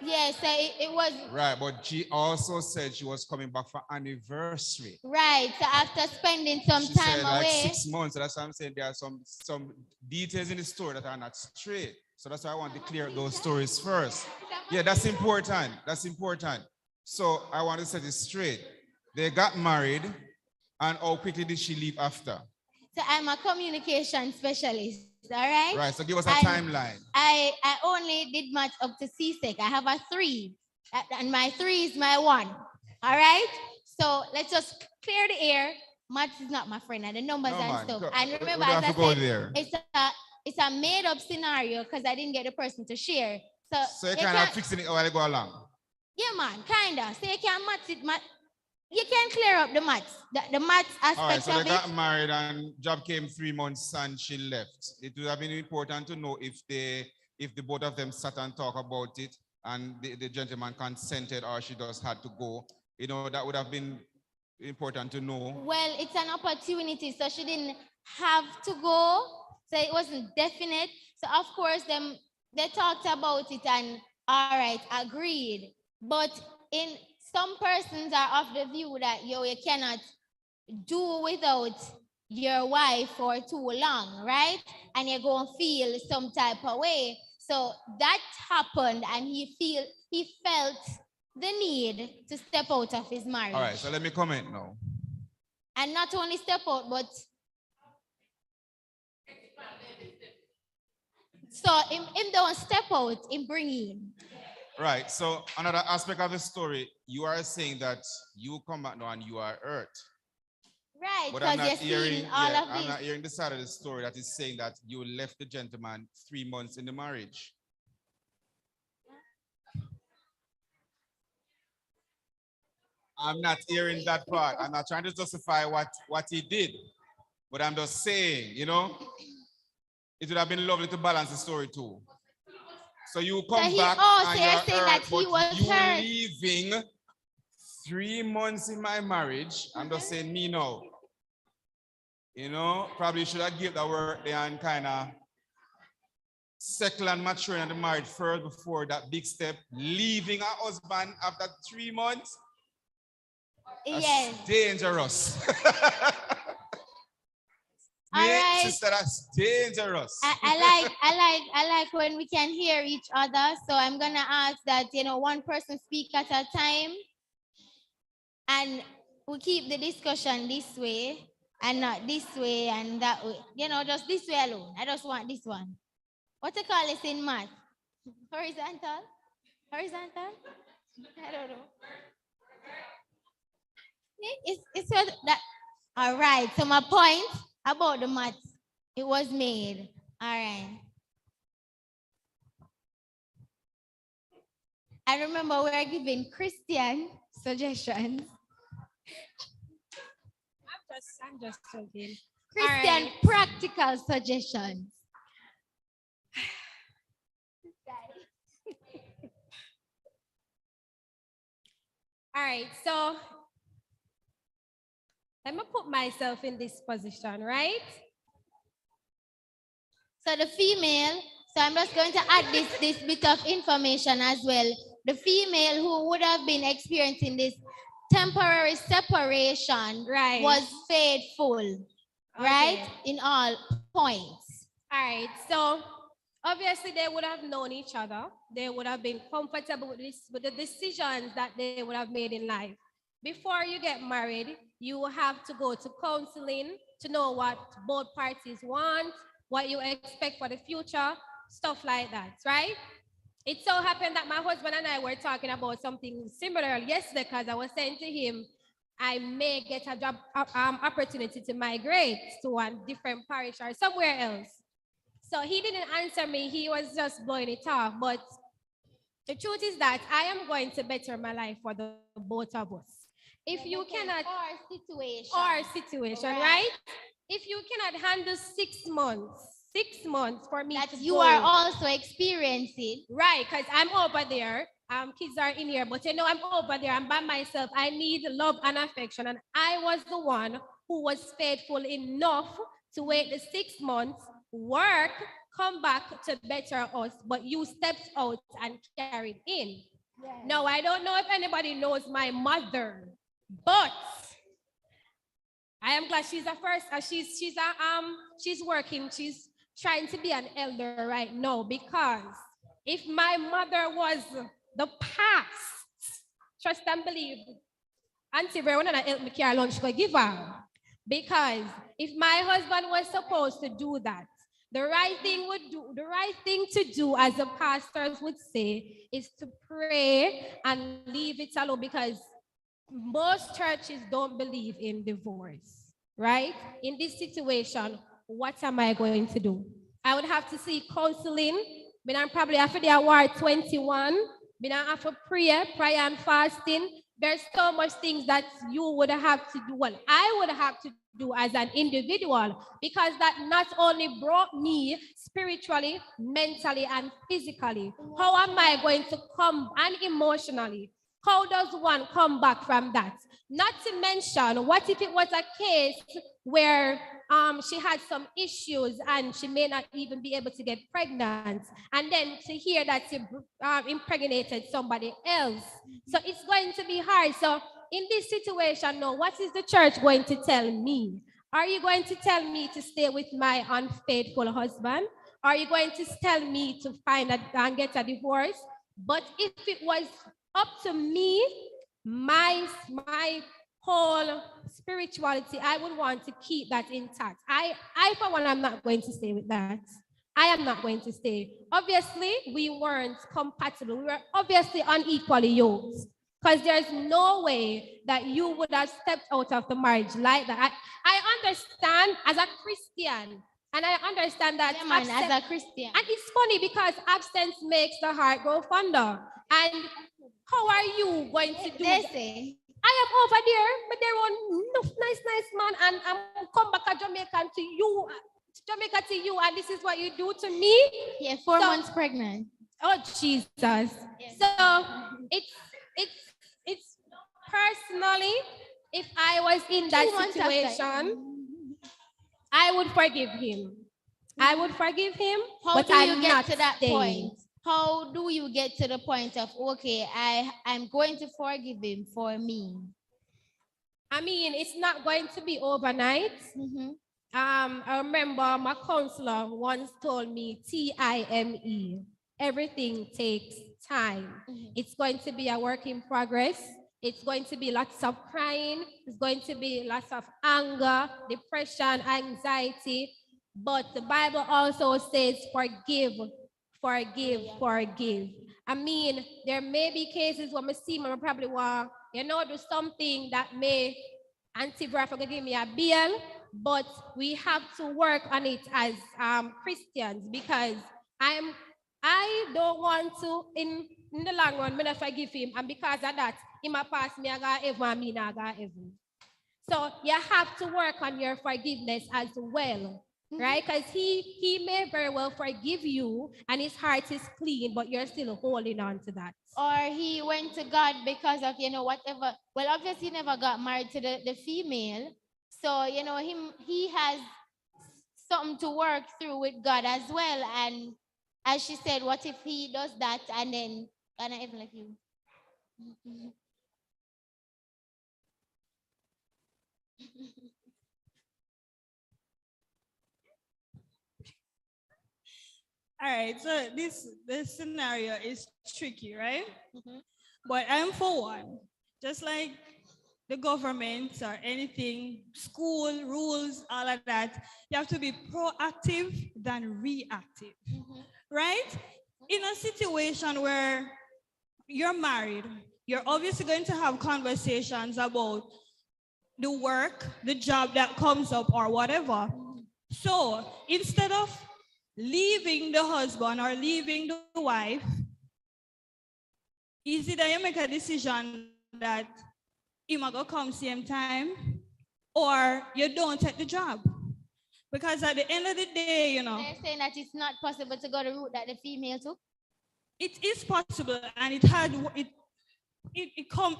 S1: yeah, so it was
S8: Right, but she also said she was coming back for anniversary.
S1: right. So after spending some
S8: She
S1: time
S8: said like
S1: away,
S8: 6 months. So that's what I'm saying. There are some details in the story that are not straight. So that's why I want to clear up those stories first. Yeah, that's important. That's important. So I want to set it straight. They got married, and how quickly did she leave after?
S1: so I'm a communication specialist. All right.
S8: Right. So give us a
S1: And
S8: timeline.
S1: I only did match up to C-Sec. I have a 3, and my 3 is my 1. All right. So let's just clear the air. Maths is not my friend, and the numbers
S8: No,
S1: and
S8: man.
S1: stuff.
S8: Go-
S1: And
S8: we
S1: remember,
S8: don't
S1: as
S8: have
S1: I
S8: to go
S1: said,
S8: there.
S1: it's a made up scenario because I didn't get the person to share.
S8: So you're kind of fixing it while they go along.
S1: Yeah, man, kinda. So you can match it. You can clear up the maths, the maths aspect
S8: All right, so
S1: of
S8: they
S1: it.
S8: got married and job came 3 months and she left. It would have been important to know if the both of them sat and talk about it and the gentleman consented or she just had to go. You know, that would have been important to know.
S1: Well, it's an opportunity, so she didn't have to go. So it wasn't definite. So of course, they talked about it and all right, agreed. But in some persons are of the view that you cannot do without your wife for too long, right? And you're going to feel some type of way. So that happened, and he felt the need to step out of his marriage.
S8: All right, so let me comment now.
S1: And not only step out, but so him don't step out, him bring in.
S8: Right, so another aspect of the story, you are saying that you come back now and you are hurt.
S1: Right,
S8: But I'm
S1: because
S8: not
S1: you're seeing all of
S8: I'm
S1: this.
S8: not hearing the side of the story that is saying that you left the gentleman 3 months in the marriage. I'm not hearing that part. I'm not trying to justify what he did, but I'm just saying, you know, it would have been lovely to balance the story too. So you come back and you're
S1: saying that he was
S8: you
S1: hurt.
S8: leaving 3 months in my marriage. I'm just saying me now. You know, probably should have given that work there and kind of settle and mature in the marriage first before that big step, leaving a husband after 3 months. That's
S1: yes.
S8: dangerous.
S1: All right.
S8: Sister, that's dangerous.
S1: I like when we can hear each other. So I'm gonna ask that one person speak at a time, and we keep the discussion this way and not this way and that way. Just this way alone. I just want this one. What you call this in math? Horizontal? Horizontal? I don't know. It's that. All right. So my point about the maths, it was made. All right. I remember we are giving Christian suggestions.
S9: I'm just joking.
S1: Christian
S9: Right.
S1: practical suggestions.
S9: All right, so let me put myself in this position, right?
S1: So the female, So I'm just going to add this bit of information as well. The female who would have been experiencing this temporary separation
S9: Right.
S1: was faithful, right?
S9: Okay.
S1: In all points.
S9: All right. So obviously they would have known each other. They would have been comfortable with this, with the decisions that they would have made in life. Before you get married, you have to go to counseling to know what both parties want, what you expect for the future, stuff like that, right? It so happened that my husband and I were talking about something similar yesterday because I was saying to him, I may get a job opportunity to migrate to a different parish or somewhere else. So he didn't answer me. He was just blowing it off. But the truth is that I am going to better my life for the both of us. If you cannot, or situation, right? If you cannot handle 6 months for me
S1: That
S9: to
S1: you
S9: go,
S1: are also experiencing.
S9: right? Because I'm over there. Kids are in here, but I'm over there. I'm by myself. I need love and affection, and I was the one who was faithful enough to wait the 6 months, work, come back to better us. But you stepped out and carried in.
S1: Yes.
S9: Now I don't know if anybody knows my mother, but I am glad she's a first. She's working. She's trying to be an elder right now because if my mother was the past, trust and believe, Auntie Vera, when I help me carry lunch, go give her. Because if my husband was supposed to do that, the right thing to do, as the pastors would say, is to pray and leave it alone because most churches don't believe in divorce, right? In this situation, what am I going to do? I would have to seek counseling. I'm probably after the award 21. I have to prayer and fasting. There's so much things that you would have to do. Well, I would have to do as an individual because that not only brought me spiritually, mentally, and physically. How am I going to come and emotionally? How does one come back from that? Not to mention, what if it was a case where she had some issues and she may not even be able to get pregnant, and then to hear that she impregnated somebody else. So it's going to be hard. So in this situation now, what is the church going to tell me? Are you going to tell me to stay with my unfaithful husband? Are you going to tell me to find and get a divorce? But if it was up to me, my whole spirituality, I would want to keep that intact. I for one, I'm not going to stay with that. I am not going to stay. Obviously, we weren't compatible. We were obviously unequally yoked. Because there's no way that you would have stepped out of the marriage like that. I understand as a Christian, and I understand that
S1: as a Christian.
S9: And it's funny because absence makes the heart grow fonder. And how are you going to do that? I am over there, but there one nice man, and I'm come back to Jamaica to you, and this is what you do to me.
S1: Yeah, 4 months pregnant.
S9: Oh Jesus! Yes. So it's personally, if I was in that situation, I would forgive him. I would forgive him.
S1: How
S9: but
S1: do you
S9: I'm
S1: get
S9: not
S1: to that
S9: staying.
S1: point? How do you get to the point of, okay, I'm going to forgive him for me?
S9: I mean, it's not going to be overnight.
S1: Mm-hmm.
S9: I remember my counselor once told me, TIME, everything takes time.
S1: Mm-hmm.
S9: It's going to be a work in progress. It's going to be lots of crying. It's going to be lots of anger, depression, anxiety. But the Bible also says, forgive. I mean, there may be cases where I see me probably want, do something that may Auntie Vera give me a bill, but we have to work on it as Christians because I don't want to in the long run when I forgive him, and because of that, he might pass me I got ever and me not got ever. So you have to work on your forgiveness as well. Right? Because he may very well forgive you and his heart is clean, but you're still holding on to that.
S1: Or he went to God because of, whatever. Well, obviously he never got married to the female. So, he has something to work through with God as well. And as she said, what if he does that and then gonna even like you?
S6: All right, so this scenario is tricky, right?
S1: Mhm.
S6: But I'm for one. Just like the government or anything, school, rules, all of that, you have to be proactive than reactive, right? In a situation where you're married, you're obviously going to have conversations about the work, the job that comes up, or whatever. So instead of leaving the husband or leaving the wife, is it that you make a decision that you might go come same time or you don't take the job? Because at the end of the day,
S1: They're saying that it's not possible to go the route that the female took.
S6: it is possible, and it comes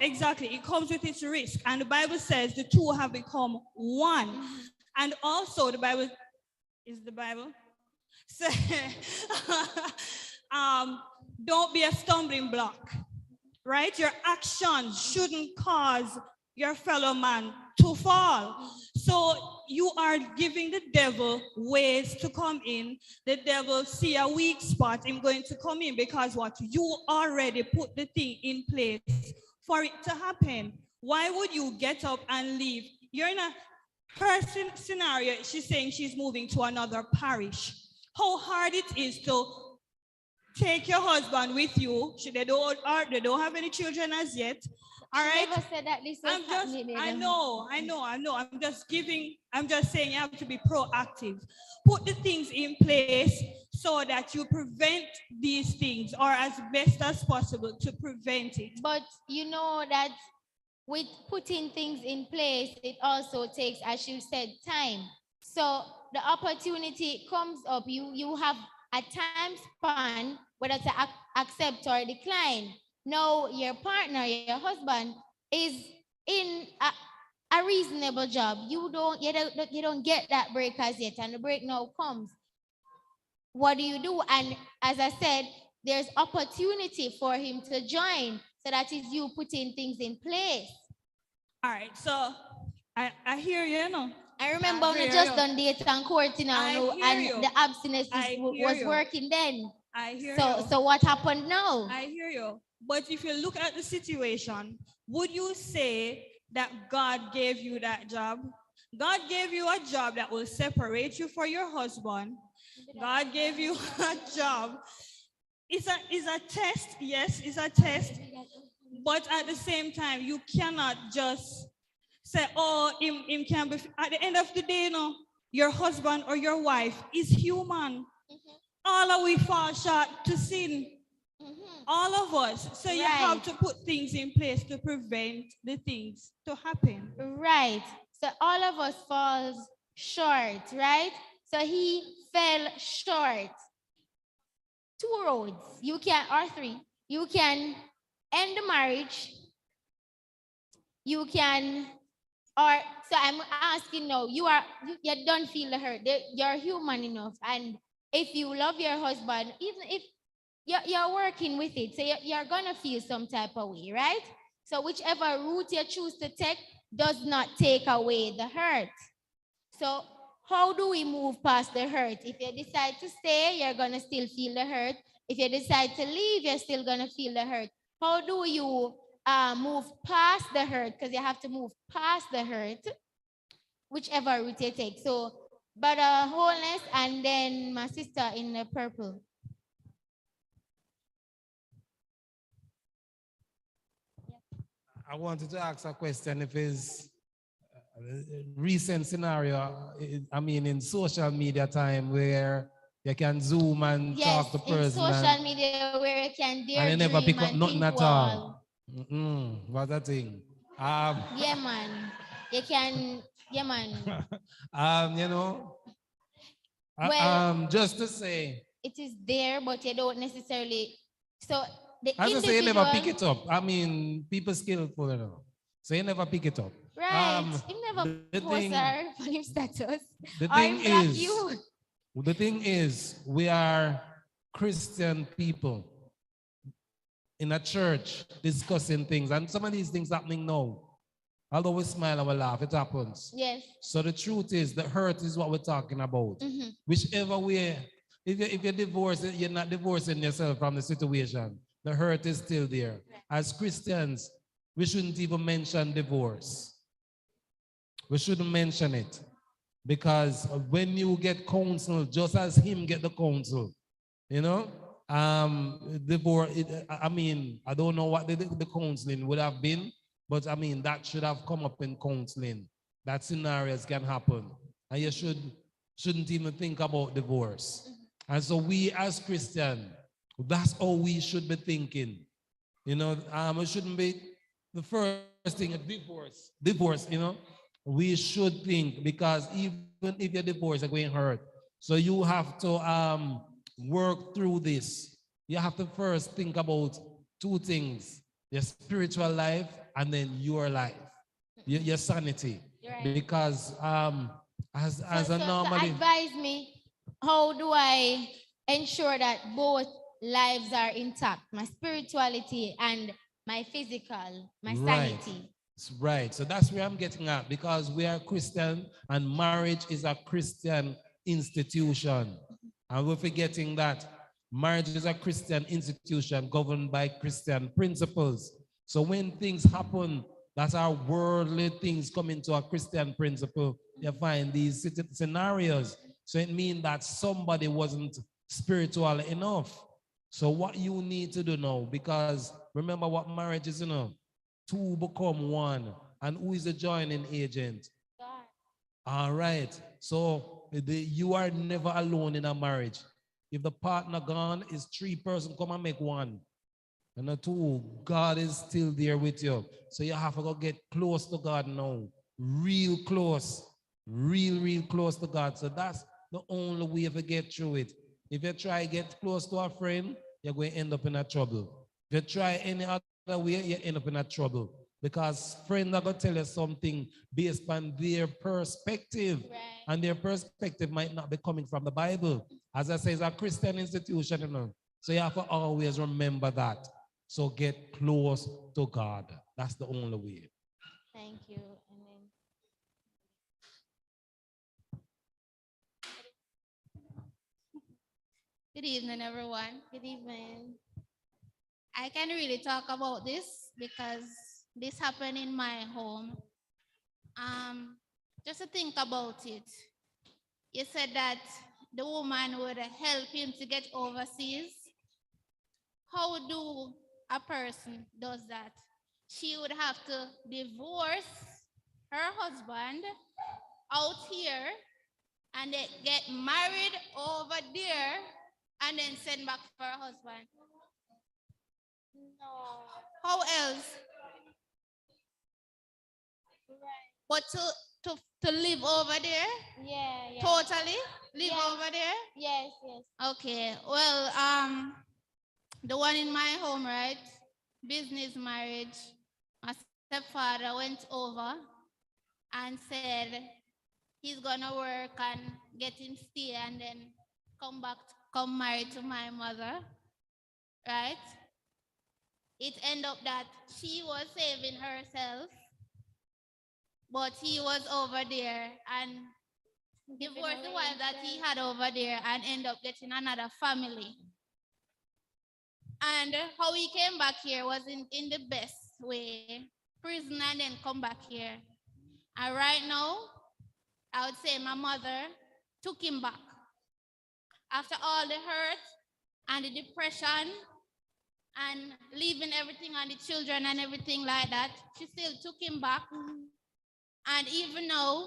S6: with its risk. And the Bible says the two have become one. And also the Bible say don't be a stumbling block, right? Your actions shouldn't cause your fellow man to fall. So you are giving the devil ways to come in. The devil see a weak spot, him going to come in because what? You already put the thing in place for it to happen. Why would you get up and leave? You're in a person scenario, she's saying she's moving to another parish. How hard it is to take your husband with you. They don't have any children as yet. All right.
S1: She never said that this was happening.
S6: I know. I'm just saying you have to be proactive. Put the things in place so that you prevent these things, or as best as possible to prevent it.
S1: But you know that with putting things in place, it also takes, as you said, time. So the opportunity comes up. You have a time span whether to accept or decline. Now your partner, your husband, is in a reasonable job. You don't get that break as yet, and the break now comes. What do you do? And as I said, there's opportunity for him to join. So that is you putting things in place.
S6: All right, so I hear you,
S1: I remember when I just done date and court, and the abstinence was working then.
S6: I hear
S1: you. So what happened now?
S6: I hear you. But if you look at the situation, would you say that God gave you that job? God gave you a job that will separate you from your husband. God gave you a job. It's a test, yes, it's a test. But at the same time, you cannot just say, oh, him can be. At the end of the day, your husband or your wife is human. All of we fall short to sin. All of us. So you have to put things in place to prevent the things to happen.
S1: Right. So all of us falls short, right? So he fell short. 2 roads. Or 3. You can end the marriage. You can, so I'm asking now, you don't feel the hurt. You're human enough. And if you love your husband, even if you're working with it, so you're going to feel some type of way, right? So whichever route you choose to take does not take away the hurt. So how do we move past the hurt? If you decide to stay, you're going to still feel the hurt. If you decide to leave, you're still going to feel the hurt. How do you move past the hurt? Because you have to move past the hurt, whichever route you take. So, but wholeness, and then my sister in the purple.
S5: I wanted to ask a question if it's a recent scenario, in social media time where you can Zoom and talk to person.
S1: Yes, in social media where you can dare
S5: and you never pick up nothing at all. What's that thing?
S1: Yeah, man. You can, yeah, man.
S5: Just to say.
S1: It is there, but you don't necessarily. So
S5: as I say, you never pick it up. People skillful, so you never pick it up.
S1: Right. You never post her on your status.
S5: The thing is, we are Christian people in a church discussing things, and some of these things happening now. Although we smile and we laugh, it happens.
S1: Yes.
S5: So the truth is, the hurt is what we're talking about.
S1: Mm-hmm.
S5: Whichever way, if you're divorced, you're not divorcing yourself from the situation. The hurt is still there. As Christians, we shouldn't even mention divorce. We shouldn't mention it. Because when you get counsel, just as him get the counsel, you know, divorce, I mean, I don't know what the counseling would have been, but I mean, that should have come up in counseling. That scenarios can happen. And you shouldn't even think about divorce. And so we as Christians, that's how we should be thinking. You know, it shouldn't be the first thing, divorce, you know. We should think, because even if you're divorced, you're going hurt. So you have to work through this. You have to first think about two things: your spiritual life and then your life, your sanity.
S1: Right.
S5: Because as a
S1: So
S5: normally,
S1: advise me, how do I ensure that both lives are intact, my spirituality and my physical, my
S5: right.
S1: sanity?
S5: Right. So that's where I'm getting at, because we are Christian and marriage is a Christian institution. And we're forgetting that marriage is a Christian institution governed by Christian principles. So when things happen that are worldly things come into a Christian principle, you find these scenarios. So it means that somebody wasn't spiritual enough. So what you need to do now, because remember what marriage is, you know, two become one. And who is the joining agent?
S1: God.
S5: All right. So you are never alone in a marriage. If the partner gone, is three person come and make one. And the two, God is still there with you. So you have to go get close to God now. Real close. Real close to God. So that's the only way to get through it. If you try to get close to a friend, you're going to end up in a trouble. If you try any other way, you end up in a trouble. Because friends are going to tell you something based on their perspective.
S1: Right.
S5: And their perspective might not be coming from the Bible. As I say, it's a Christian institution, you know. So you have to always remember that. So get close to God. That's the only way.
S1: Thank you. And then
S10: Good evening, everyone.
S1: good evening.
S10: I can really talk about this because this happened in my home. Just to think about it, you said that the woman would help him to get overseas. How do a person does that? She would have to divorce her husband out here and then get married over there and then send back for her husband.
S1: No.
S10: How else?
S1: Right.
S10: But to live over there,
S1: Yeah.
S10: totally live
S1: Yes.
S10: over there.
S1: Yes.
S10: Okay. Well, the one in my home, right? Business marriage. My stepfather went over and said he's gonna work and get him stay and then come back, come married to my mother, right? It ended up that she was saving herself, but he was over there and divorced the wife that he had over there and end up getting another family. And how he came back here was in the best way, prison and then come back here. And right now, I would say my mother took him back. After all the hurt and the depression and leaving everything on the children and everything like that, she still took him back. And even now,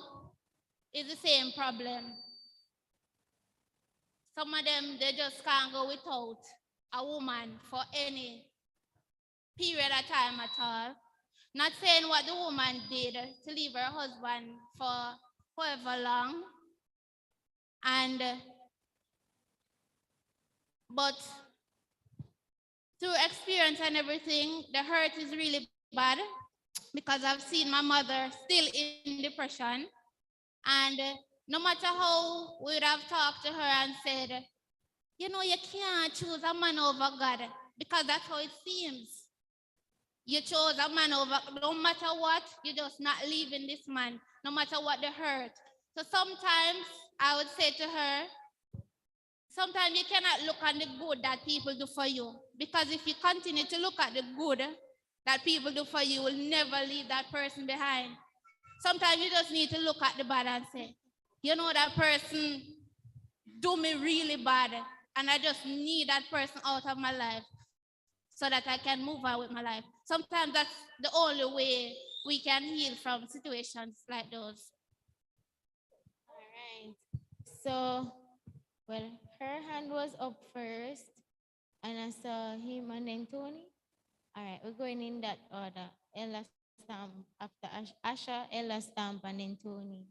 S10: it's the same problem. Some of them, they just can't go without a woman for any period of time at all. Not saying what the woman did to leave her husband for however long. And, but through experience and everything, the hurt is really bad because I've seen my mother still in depression. And no matter how we would have talked to her and said, you know, you can't choose a man over God because that's how it seems. You chose a man over, no matter what, you just not leaving this man, no matter what the hurt. So sometimes I would say to her, sometimes you cannot look at the good that people do for you. Because if you continue to look at the good that people do for you, you will never leave that person behind. Sometimes you just need to look at the bad and say, you know, that person do me really bad, and I just need that person out of my life so that I can move on with my life. Sometimes that's the only way we can heal from situations like those.
S1: All right. So, well, her hand was up first, and I saw him and then Tony. All right, we're going in that order. Ella Stamp after Asha, Ella Stamp, and then Tony.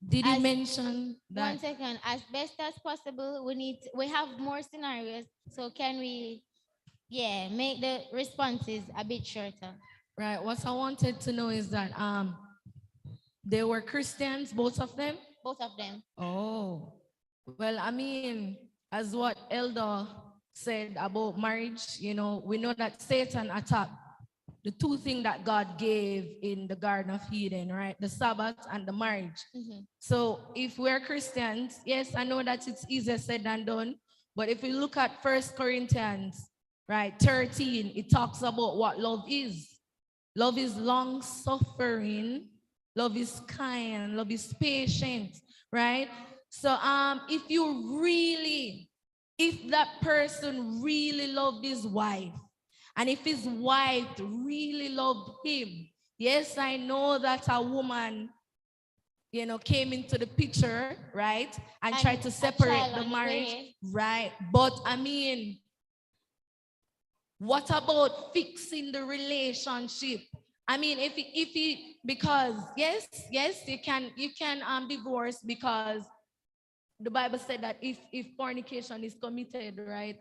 S3: Did you
S1: As-
S3: mention that?
S1: 1 second. As best as possible, we have more scenarios. So can we, make the responses a bit shorter?
S3: Right. What I wanted to know is that they were Christians, both of them.
S1: Both of them.
S3: Oh, well, I mean, as what Elder said about marriage, you know, we know that Satan attacked the two things that God gave in the Garden of Eden, right? The Sabbath and the marriage. So if we're Christians, yes, I know that it's easier said than done, but if we look at 1 Corinthians, right, 13, it talks about what love is. Love is long suffering, love is kind, love is patient, right? So if that person really loved his wife, and if his wife really loved him, yes, I know that a woman, you know, came into the picture, right? And tried to separate the marriage, right? But I mean, what about fixing the relationship? I mean, because yes, you can divorce because the Bible said that if fornication is committed, right,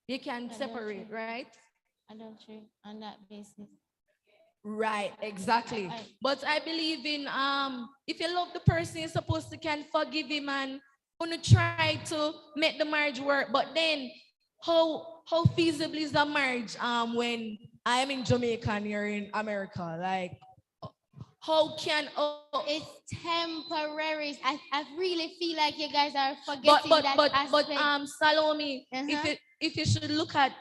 S3: you can separate, right?
S1: Adultery on that basis.
S3: Right, exactly. But I believe in if you love the person, you're supposed to can forgive him and want to try to make the marriage work. But then how feasible is the marriage when I'm in Jamaica and you're in America? Like how can
S1: It's temporary. I really feel like you guys are forgetting that aspect.
S3: Salome, if you should look at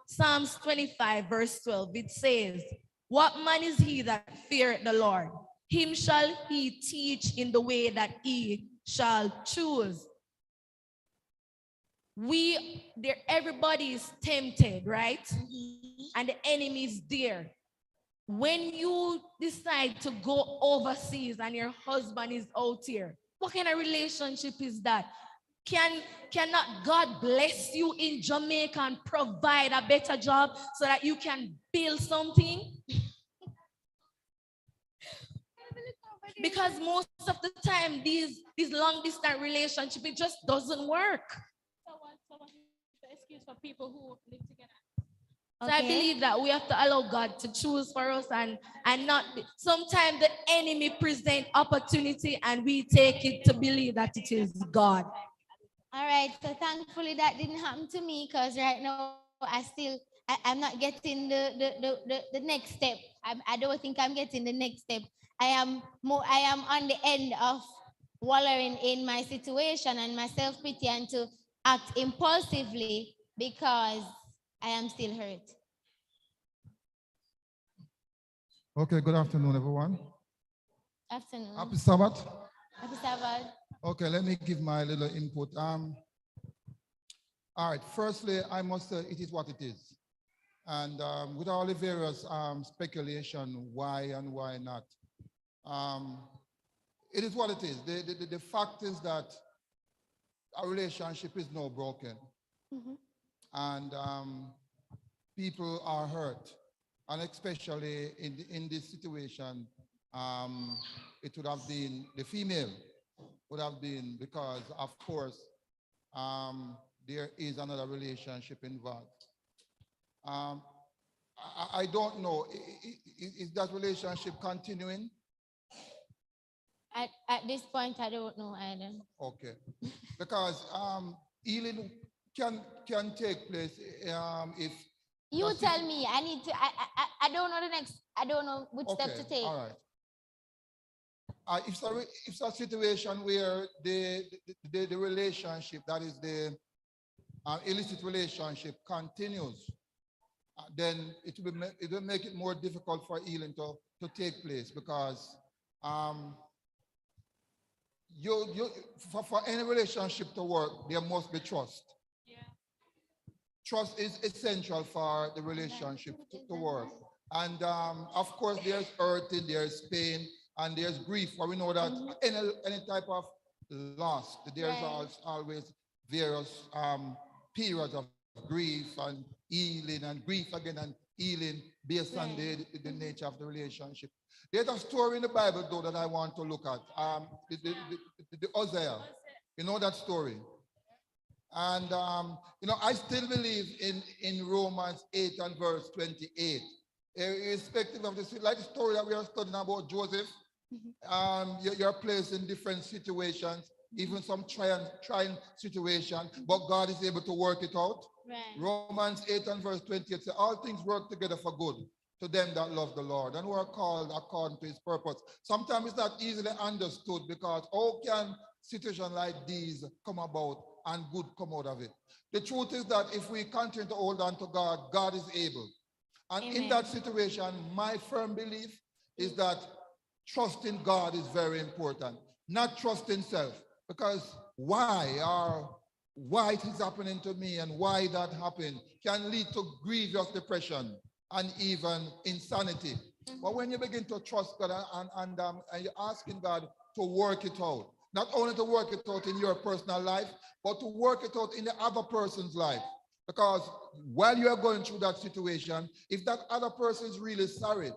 S3: Psalms 25 verse 12, it says, "What man is he that feareth the Lord? Him shall he teach in the way that he shall choose." Everybody is tempted, right? And the enemy is there. When you decide to go overseas and your husband is out here, what kind of relationship is that? Cannot God bless you in Jamaica and provide a better job so that you can build something? Because most of the time, these long distance relationship, it just doesn't work.
S9: So the excuse for people who live together.
S3: So I believe that we have to allow God to choose for us and not sometimes the enemy present opportunity and we take it to believe that it is God.
S1: All right, so thankfully that didn't happen to me because right now I'm not getting the next step. I don't think I'm getting the next step. I am on the end of wallowing in my situation and my self-pity and to act impulsively because I am still hurt.
S11: Okay, good afternoon, everyone.
S1: Afternoon.
S11: Happy Sabbath.
S1: Happy Sabbath.
S11: Okay, let me give my little input. All right, firstly, I must say it is what it is. And with all the various speculation, why and why not, it is what it is. The fact is that our relationship is now broken. And people are hurt. And especially in this situation, it would have been the female would have been because, of course, there is another relationship involved. I don't know, is that relationship continuing?
S10: At this point, I don't know either.
S11: Okay. Because healing can take place if
S10: You
S11: the
S10: tell me. I need to. I don't know the next. I don't know which step
S11: okay,
S10: to take.
S11: all right. If it's a situation where the relationship, that is the illicit relationship, continues, then it will make it more difficult for healing to take place, because for any relationship to work, there must be trust. Trust is essential for the relationship to work. And of course, there's hurting, there's pain, and there's grief. For we know that any type of loss, there's always various periods of grief and healing, and grief again and healing based on the nature of the relationship. There's a story in the Bible, though, that I want to look at. The Hosea. You know that story? And, I still believe in Romans 8 and verse 28. Irrespective of this, like the story that we are studying about Joseph, you're placed in different situations, even some trying situation, but God is able to work it out.
S10: Right.
S11: Romans 8 and verse 28 says, all things work together for good to them that love the Lord and who are called according to his purpose. Sometimes it's not easily understood, because how can situations like these come about and good come out of it? The truth is that if we continue to hold on to God, God is able. And in that situation, my firm belief is that trusting God is very important, not trusting self. Because why it is happening to me and why that happened can lead to grievous depression and even insanity. But when you begin to trust God and you're asking God to work it out, not only to work it out in your personal life, but to work it out in the other person's life. Because while you are going through that situation, if that other person is really sorry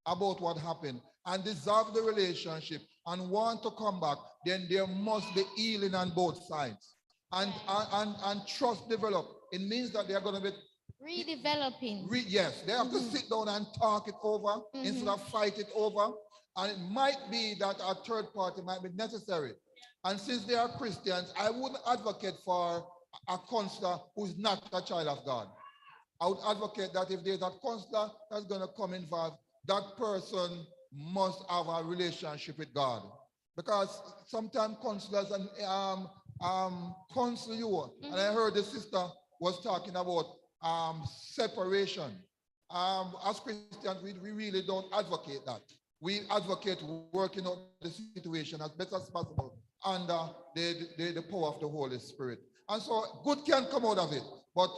S11: about what happened and dissolve the relationship and want to come back, then there must be healing on both sides. And trust develop. It means that they are going to be
S10: redeveloping.
S11: Yes, they have to sit down and talk it over instead of fight it over. And it might be that a third party might be necessary. And since they are Christians, I wouldn't advocate for a counselor who's not a child of God. I would advocate that if there's a counselor that's going to come involved, that person must have a relationship with God. Because sometimes counselors counsel you. And I heard the sister was talking about separation. As Christians, we really don't advocate that. We advocate working out the situation as best as possible under the power of the Holy Spirit. And so good can come out of it, but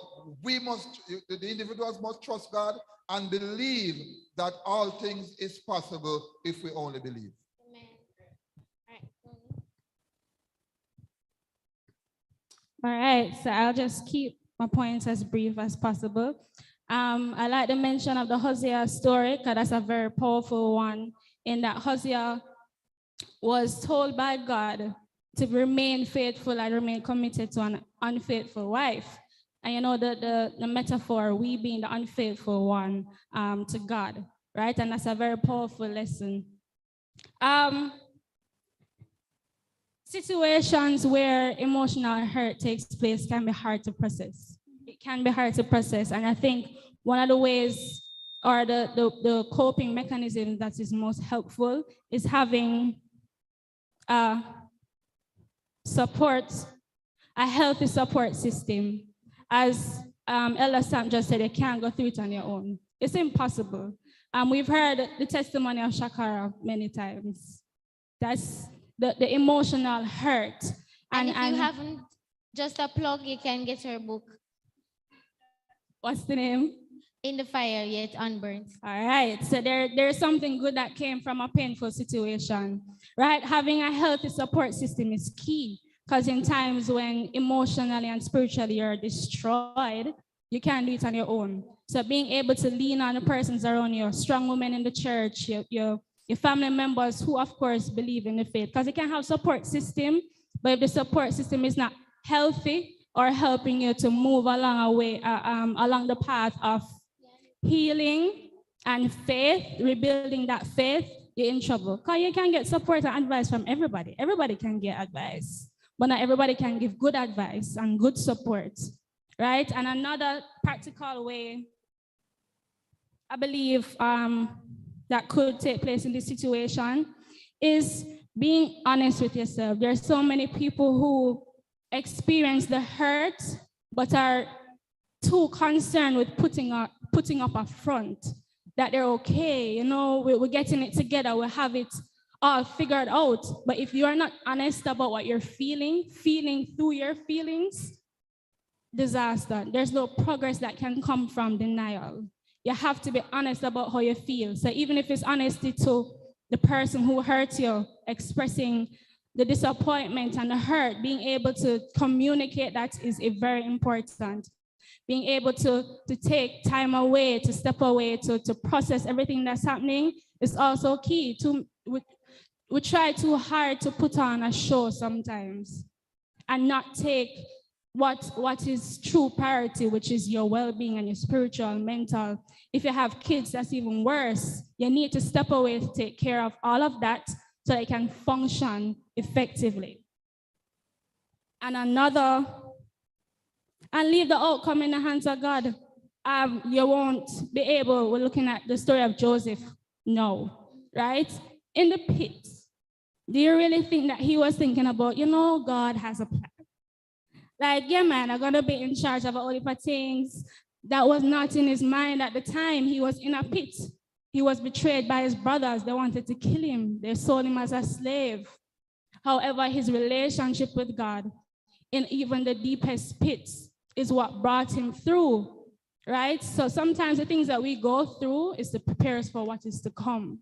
S11: the individuals must trust God and believe that all things is possible if we only believe.
S6: All right, so I'll just keep my points as brief as possible. I like the mention of the Hosea story, because that's a very powerful one, in that Hosea was told by God to remain faithful and remain committed to an unfaithful wife. And you know, the metaphor, we being the unfaithful one to God, right? And that's a very powerful lesson. Situations where emotional hurt takes place can be hard to process. It can be hard to process. And I think one of the ways or the coping mechanism that is most helpful is having a healthy support system. As Elder Sam just said, you can't go through it on your own. It's impossible. We've heard the testimony of Shakara many times. That's the emotional hurt.
S10: And if you haven't, just a plug, you can get her book.
S6: What's the name?
S10: In the Fire Yet Unburnt.
S6: All right, so there's something good that came from a painful situation, right? Having a healthy support system is key, because in times when emotionally and spiritually you're destroyed, you can't do it on your own. So being able to lean on the persons around you, strong women in the church, your family members who, of course, believe in the faith, because you can have support system, but if the support system is not healthy or helping you to move along the path of healing and faith, rebuilding that faith,
S12: you're in trouble. Because you can get support and advice from everybody. Everybody can get advice, but not everybody can give good advice and good support, right? And another practical way, I believe, that could take place in this situation is being honest with yourself. There are so many people who experience the hurt, but are too concerned with putting up a front that they're okay. You know, we're getting it together. We have it all figured out. But if you are not honest about what you're feeling through your feelings, disaster. There's no progress that can come from denial. You have to be honest about how you feel. So even if it's honesty to the person who hurt you, expressing the disappointment and the hurt, being able to communicate that is very important. Being able to take time away, to step away, to process everything that's happening is also key. We try too hard to put on a show sometimes and not take what is true priority, which is your well-being and your spiritual, mental. If you have kids, that's even worse. You need to step away to take care of all of that so they can function effectively. And leave the outcome in the hands of God. You won't be able, we're looking at the story of Joseph. No, right? In the pit, do you really think that he was thinking about, God has a plan? Like, yeah, man, I'm going to be in charge of all the things. That was not in his mind at the time. He was in a pit. He was betrayed by his brothers. They wanted to kill him. They sold him as a slave. However, his relationship with God in even the deepest pits is what brought him through, right? So sometimes the things that we go through is to prepare us for what is to come.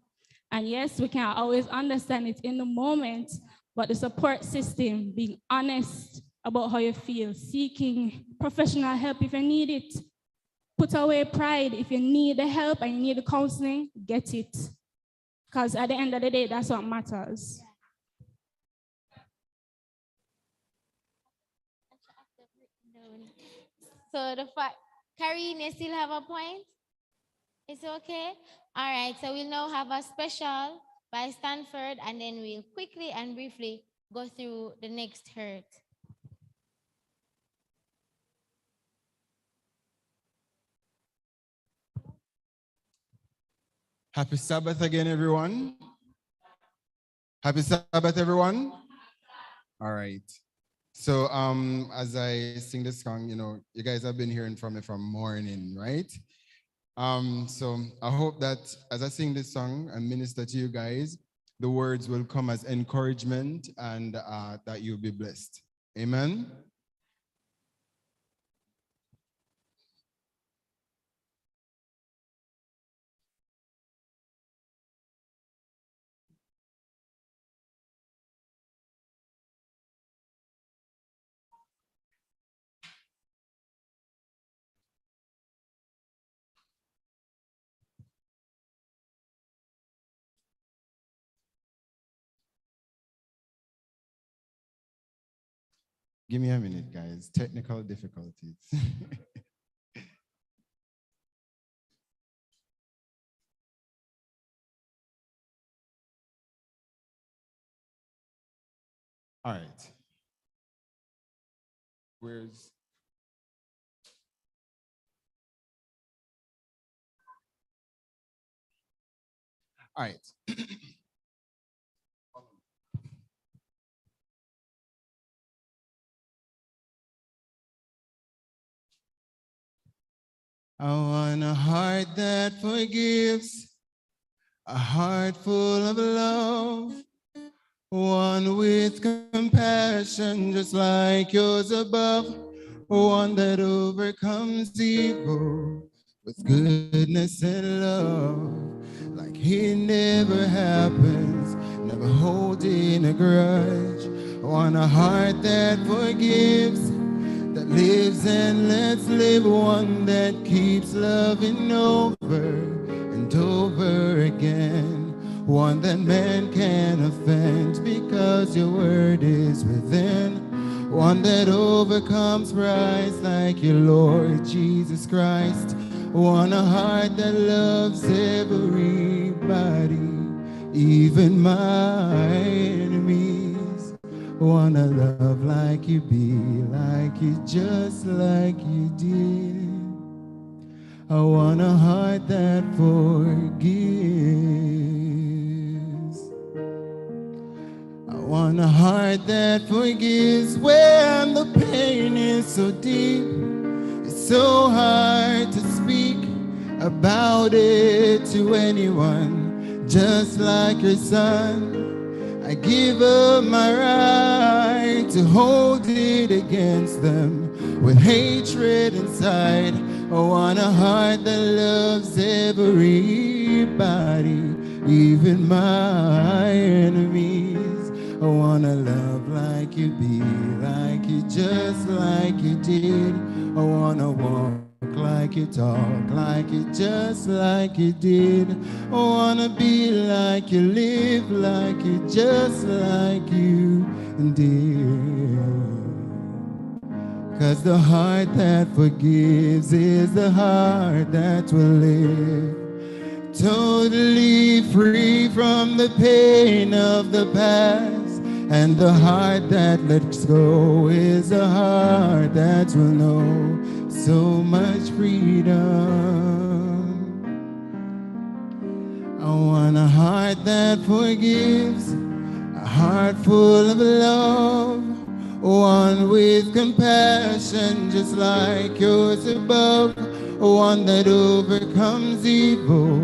S12: And yes, we can't always understand it in the moment, but the support system, being honest about how you feel, seeking professional help if you need it, put away pride. If you need the help and you need the counseling, get it. Because at the end of the day, that's what matters.
S10: So the fact, Karine, you still have a point? It's okay? All right, so we'll now have a special by Stanford, and then we'll quickly and briefly go through the next hurt.
S13: Happy Sabbath again, everyone. Happy Sabbath, everyone. All right. So as I sing this song, you guys have been hearing from me from morning, right? So I hope that as I sing this song and minister to you guys, the words will come as encouragement and that you'll be blessed. Amen. Give me a minute, guys. Technical difficulties. All right. Where's... All right. I want a heart that forgives, a heart full of love, one with compassion just like yours above, one that overcomes evil with goodness and love, like it never happens, never holding a grudge. I want a heart that forgives, that lives and lets live, one that keeps loving over and over again, one that man can offend because your word is within, one that overcomes pride like your Lord Jesus Christ, one a heart that loves everybody, Even my enemies wanna love like you, be like you, just like you did. I want a heart that forgives. I want a heart that forgives when the pain is so deep. It's so hard to speak about it to anyone, just like your son. I give up my right to hold it against them with hatred inside. I want a heart that loves everybody, even my enemies. I wanna love like you, be like you, just like you did. I wanna walk like you, talk like you, just like you did. I wanna be like you, live like you, just like you did. 'Cause the heart that forgives is the heart that will live. Totally free from the pain of the past. And the heart that lets go is a heart that will know so much freedom. I want a heart that forgives, a heart full of love, one with compassion just like yours above, one that overcomes evil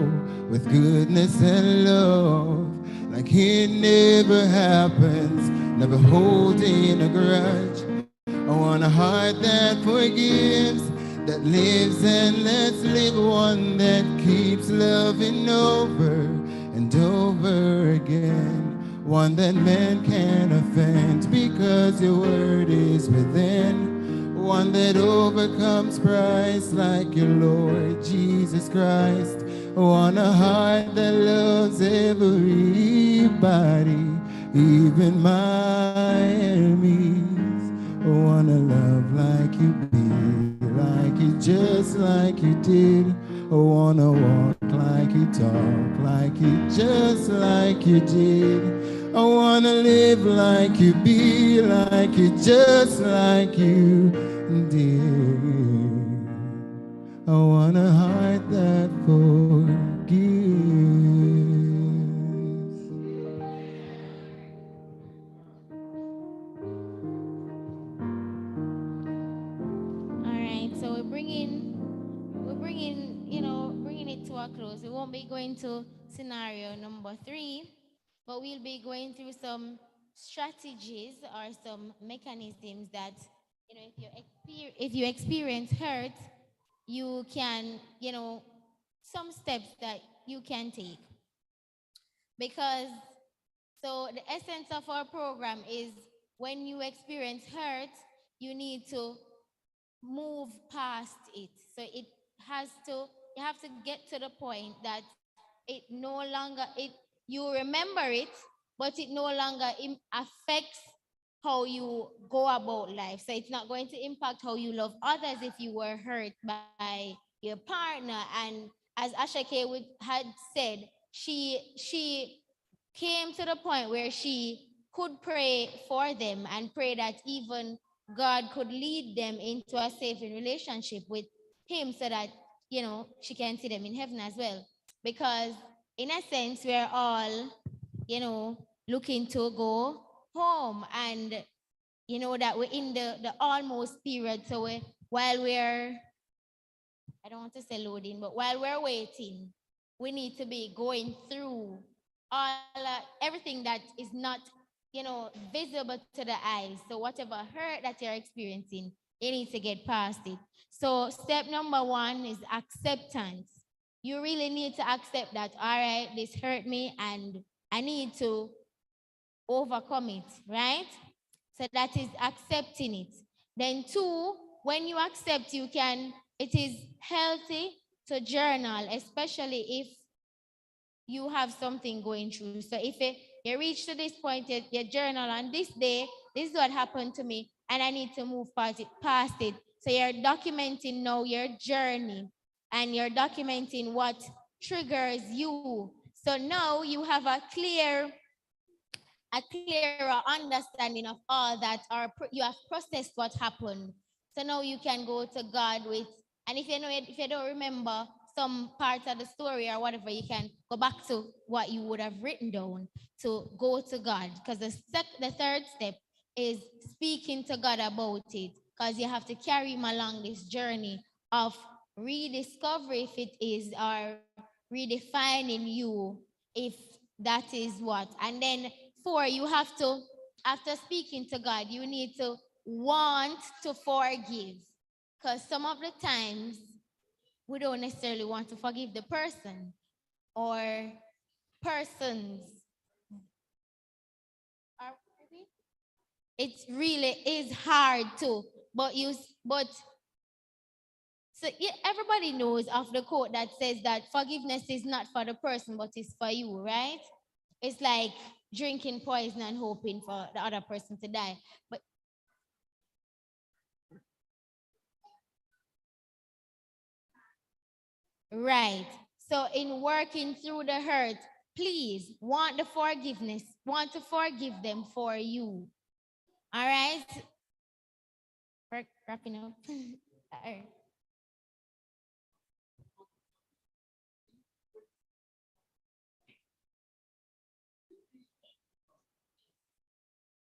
S13: with goodness and love, like it never happens, never holding a grudge. I want a heart that forgives, that lives and lets live, one that keeps loving over and over again, one that man can offend because your word is within, one that overcomes price like your Lord Jesus Christ. I want a heart that loves everybody, even my enemies. I wanna love like you, be like you, just like you did. I wanna walk like you, talk like you, just like you did. I wanna live like you, be like you, just like you did. I want a heart that forgives.
S10: All right, so bringing it to a close. We won't be going to scenario number 3, but we'll be going through some strategies or some mechanisms that, if you experience hurt, you can, some steps that you can take. Because so the essence of our program is when you experience hurt, you need to move past it. So you have to get to the point that it no longer, you remember it, but it no longer affects how you go about life. So it's not going to impact how you love others if you were hurt by your partner. And as Ashake had said, she came to the point where she could pray for them and pray that even God could lead them into a saving relationship with him so that, she can see them in heaven as well. Because in a sense, we're all, looking to go home, and that we're in the almost period. So while we're, I don't want to say loading, but while we're waiting, we need to be going through everything that is not, visible to the eyes. So whatever hurt that you're experiencing, you need to get past it. So step number 1 is acceptance. You really need to accept that, all right, this hurt me and I need to overcome it, right? So that is accepting it. Then 2, when you accept, it is healthy to journal, especially if you have something going through. So if you reach to this point, you journal on this day, this is what happened to me, and I need to move past it. So you're documenting now your journey, and you're documenting what triggers you.
S1: So now you have a clearer understanding of all that, or you have processed what happened. So now you can go to God with, and if you don't remember some parts of the story or whatever, you can go back to what you would have written down to go to God. Because the third step is speaking to God about it, because you have to carry him along this journey of rediscovery, if it is, or redefining you, if that is what. And then 4, you have to, after speaking to God, you need to want to forgive. Because some of the times we don't necessarily want to forgive the person or persons. It really is hard to, but so yeah, everybody knows of the quote that says that forgiveness is not for the person, but it's for you, right? It's like drinking poison and hoping for the other person to die. But right. So in working through the hurt, please want the forgiveness, want to forgive them for you. All right? Wrapping up. All right.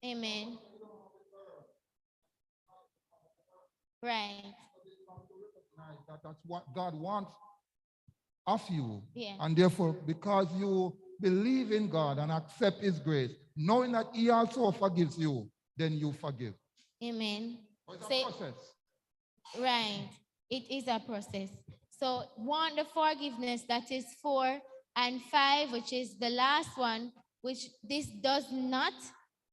S1: Amen. Right.
S11: That's what God wants of you.
S1: Yeah.
S11: And therefore, because you believe in God and accept his grace, knowing that he also forgives you, then you forgive.
S1: Amen.
S11: It's a process.
S1: Right. It is a process. So want the forgiveness, that is 4, and 5, which is the last one, which this does not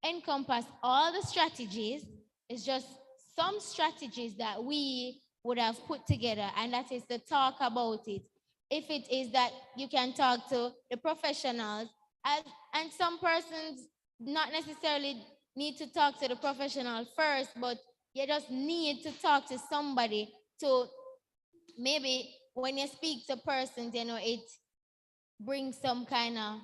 S1: encompass all the strategies. It's just some strategies that we would have put together, and that is to talk about it. If it is that you can talk to the professionals, and some persons not necessarily need to talk to the professional first, but you just need to talk to somebody to maybe when you speak to persons, it brings some kind of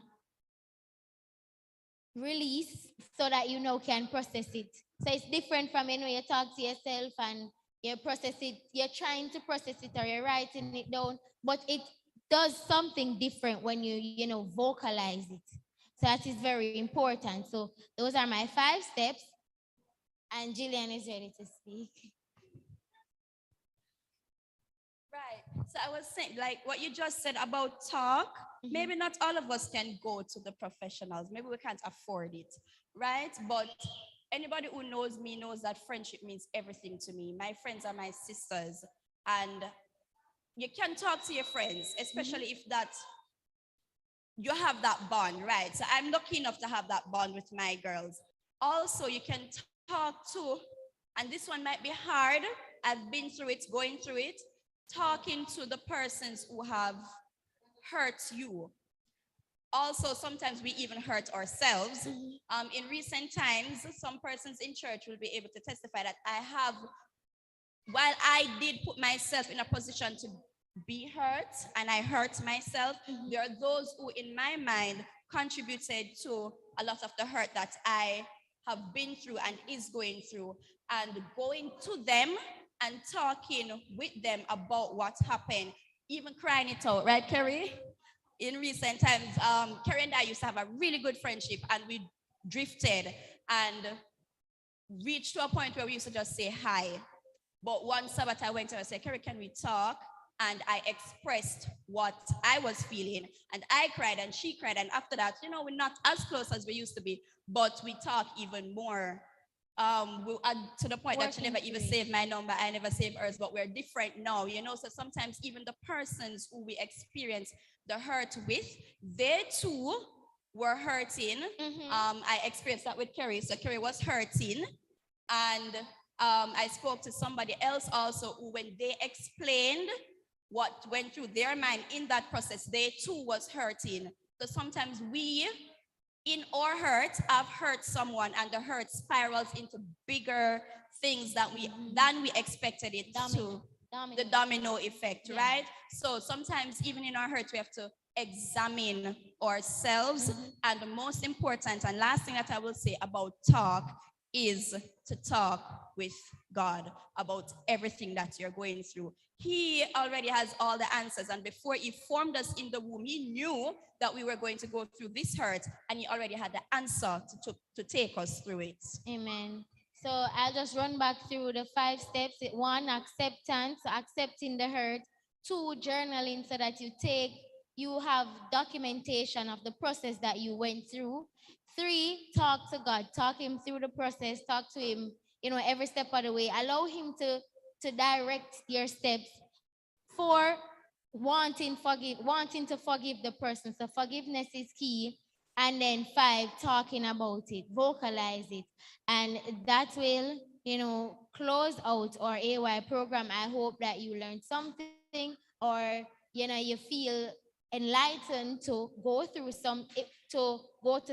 S1: release so that can process it. So it's different from you talk to yourself and you process it, you're trying to process it or you're writing it down, but it does something different when you vocalize it. So that is very important. So those are my 5 steps. And Jillian is ready to speak.
S14: Right. So I was saying, like what you just said about talk, maybe not all of us can go to the professionals. Maybe we can't afford it, right? But anybody who knows me knows that friendship means everything to me. My friends are my sisters. And you can talk to your friends, especially if that you have that bond, right? So I'm lucky enough to have that bond with my girls. Also, you can talk to, and this one might be hard. I've been through it, going through it, talking to the persons who have hurt you. Also, sometimes we even hurt ourselves. In recent times, some persons in church will be able to testify that while I did put myself in a position to be hurt and I hurt myself, there are those who in my mind contributed to a lot of the hurt that I have been through and is going through, and going to them and talking with them about what happened, even crying it out, right, Kerry? In recent times, Kerry and I used to have a really good friendship, and we drifted and reached to a point where we used to just say hi. But one Sabbath I went to her and said, Kerry, can we talk? And I expressed what I was feeling, and I cried and she cried. And after that, we're not as close as we used to be, but we talk even more. To the point that she never even saved my number, I never saved hers, but we're different now, so sometimes even the persons who we experience the hurt with, they too were hurting. I experienced that with Kerry. So Kerry was hurting, and I spoke to somebody else also who, when they explained what went through their mind in that process, they too was hurting. So sometimes we, in our hurt, have hurt someone, and the hurt spirals into bigger things than we expected it to. The domino effect, right? So sometimes even in our hurt, we have to examine ourselves. And the most important and last thing that I will say about talk is to talk with God about everything that you're going through. He already has all the answers. And before he formed us in the womb, he knew that we were going to go through this hurt, and he already had the answer to take us through it.
S1: Amen. So I'll just run back through the 5 steps. 1, acceptance, so accepting the hurt. 2, journaling, so that you have documentation of the process that you went through. 3, talk to God, talk him through the process, talk to him, every step of the way. Allow him to direct your steps. 4, wanting to forgive the person. So forgiveness is key. And then 5, talking about it, vocalize it. And that will, close out our AY program. I hope that you learned something, or, you feel enlightened to go to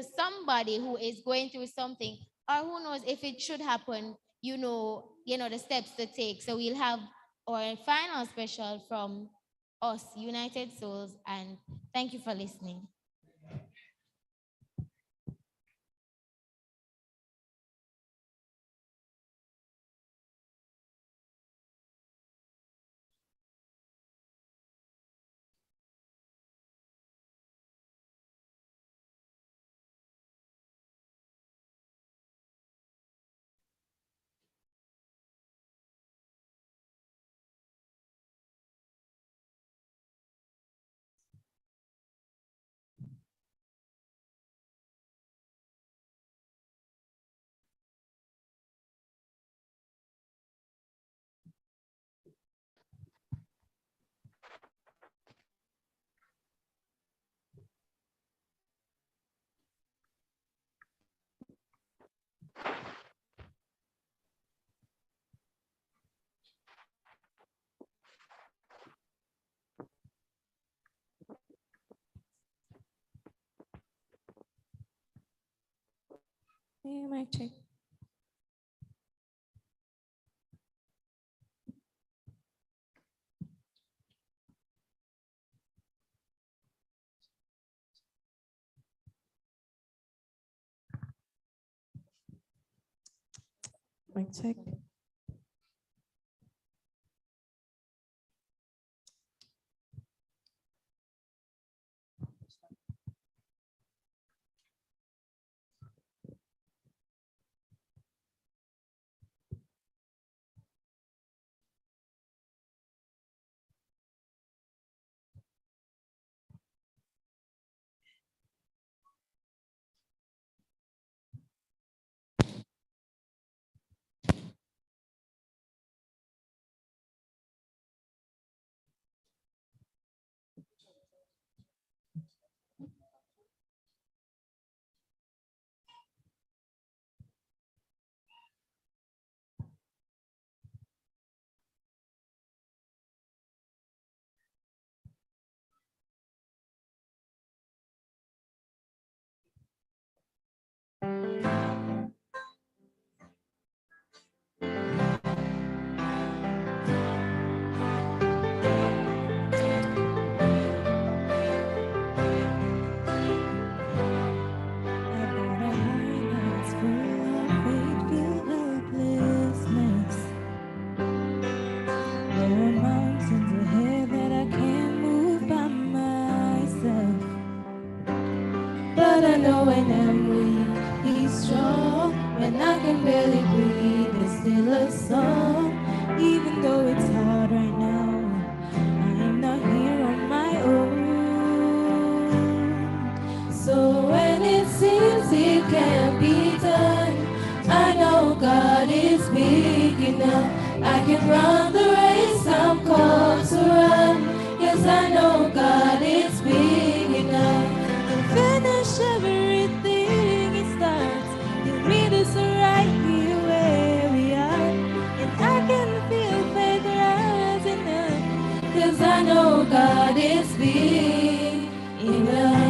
S1: somebody who is going through something, or who knows if it should happen, the steps to take. So we'll have our final special from us, United Souls, and thank you for listening.
S15: Yeah, mic check. Mic check.
S4: But I know when I'm weak, he's strong. When I can barely breathe, there's still a song. Even though it's hard right now, I'm not here on my own. So when it seems it can't be done, I know God is big enough. I can run the race I'm called to run. Yes, I know God is big enough. Finish everything it starts. He'll meet us right here where we are. And I can feel faith rising up, 'cause I know God is big enough.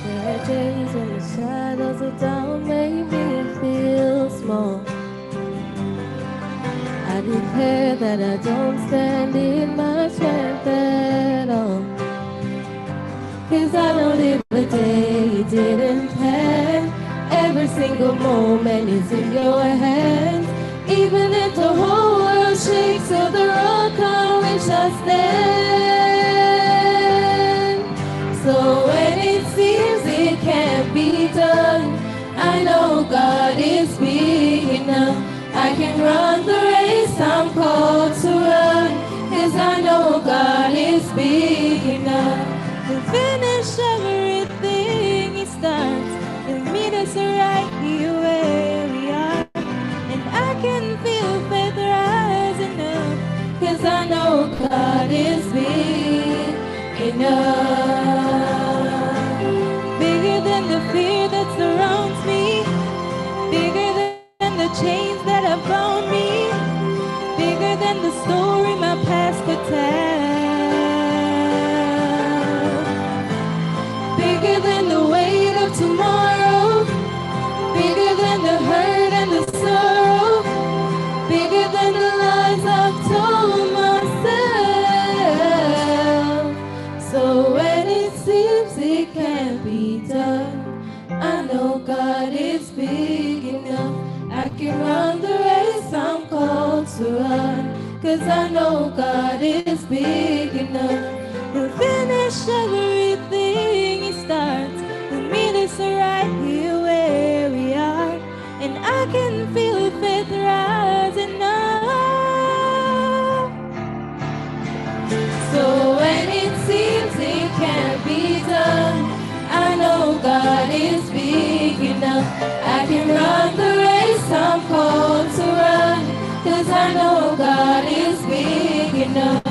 S4: There are days when the shadows of doubt make me feel small. I
S15: declare that I don't stand in my strength at all. 'Cause I know live a day you didn't plan. Every single moment is in your hands. Even if the whole world shakes to the rock on which I stand. So when it seems it can't be done, I know God is big enough. I can run the race I'm called to run, 'cause I know God is big enough to finish everything He starts. He'll meet us right here where we are, and I can feel faith rising up, 'cause I know God is big enough. Bigger than the fear that surrounds me, bigger than the chains that have bound me, bigger than the story my past could tell, bigger than the weight of tomorrow, bigger than the hurt and the sorrow, bigger than the lies I've told myself. So when it seems it can't be done, I know God is big enough. I can run the race I'm called to run, 'cause I know God is big enough. He'll finish everything He starts. He'll meet us right here where we are, and I can feel faith rising up. So when it seems it can't be done, I know God is big enough. I can run the race I'm called to run, 'cause I know God is big enough.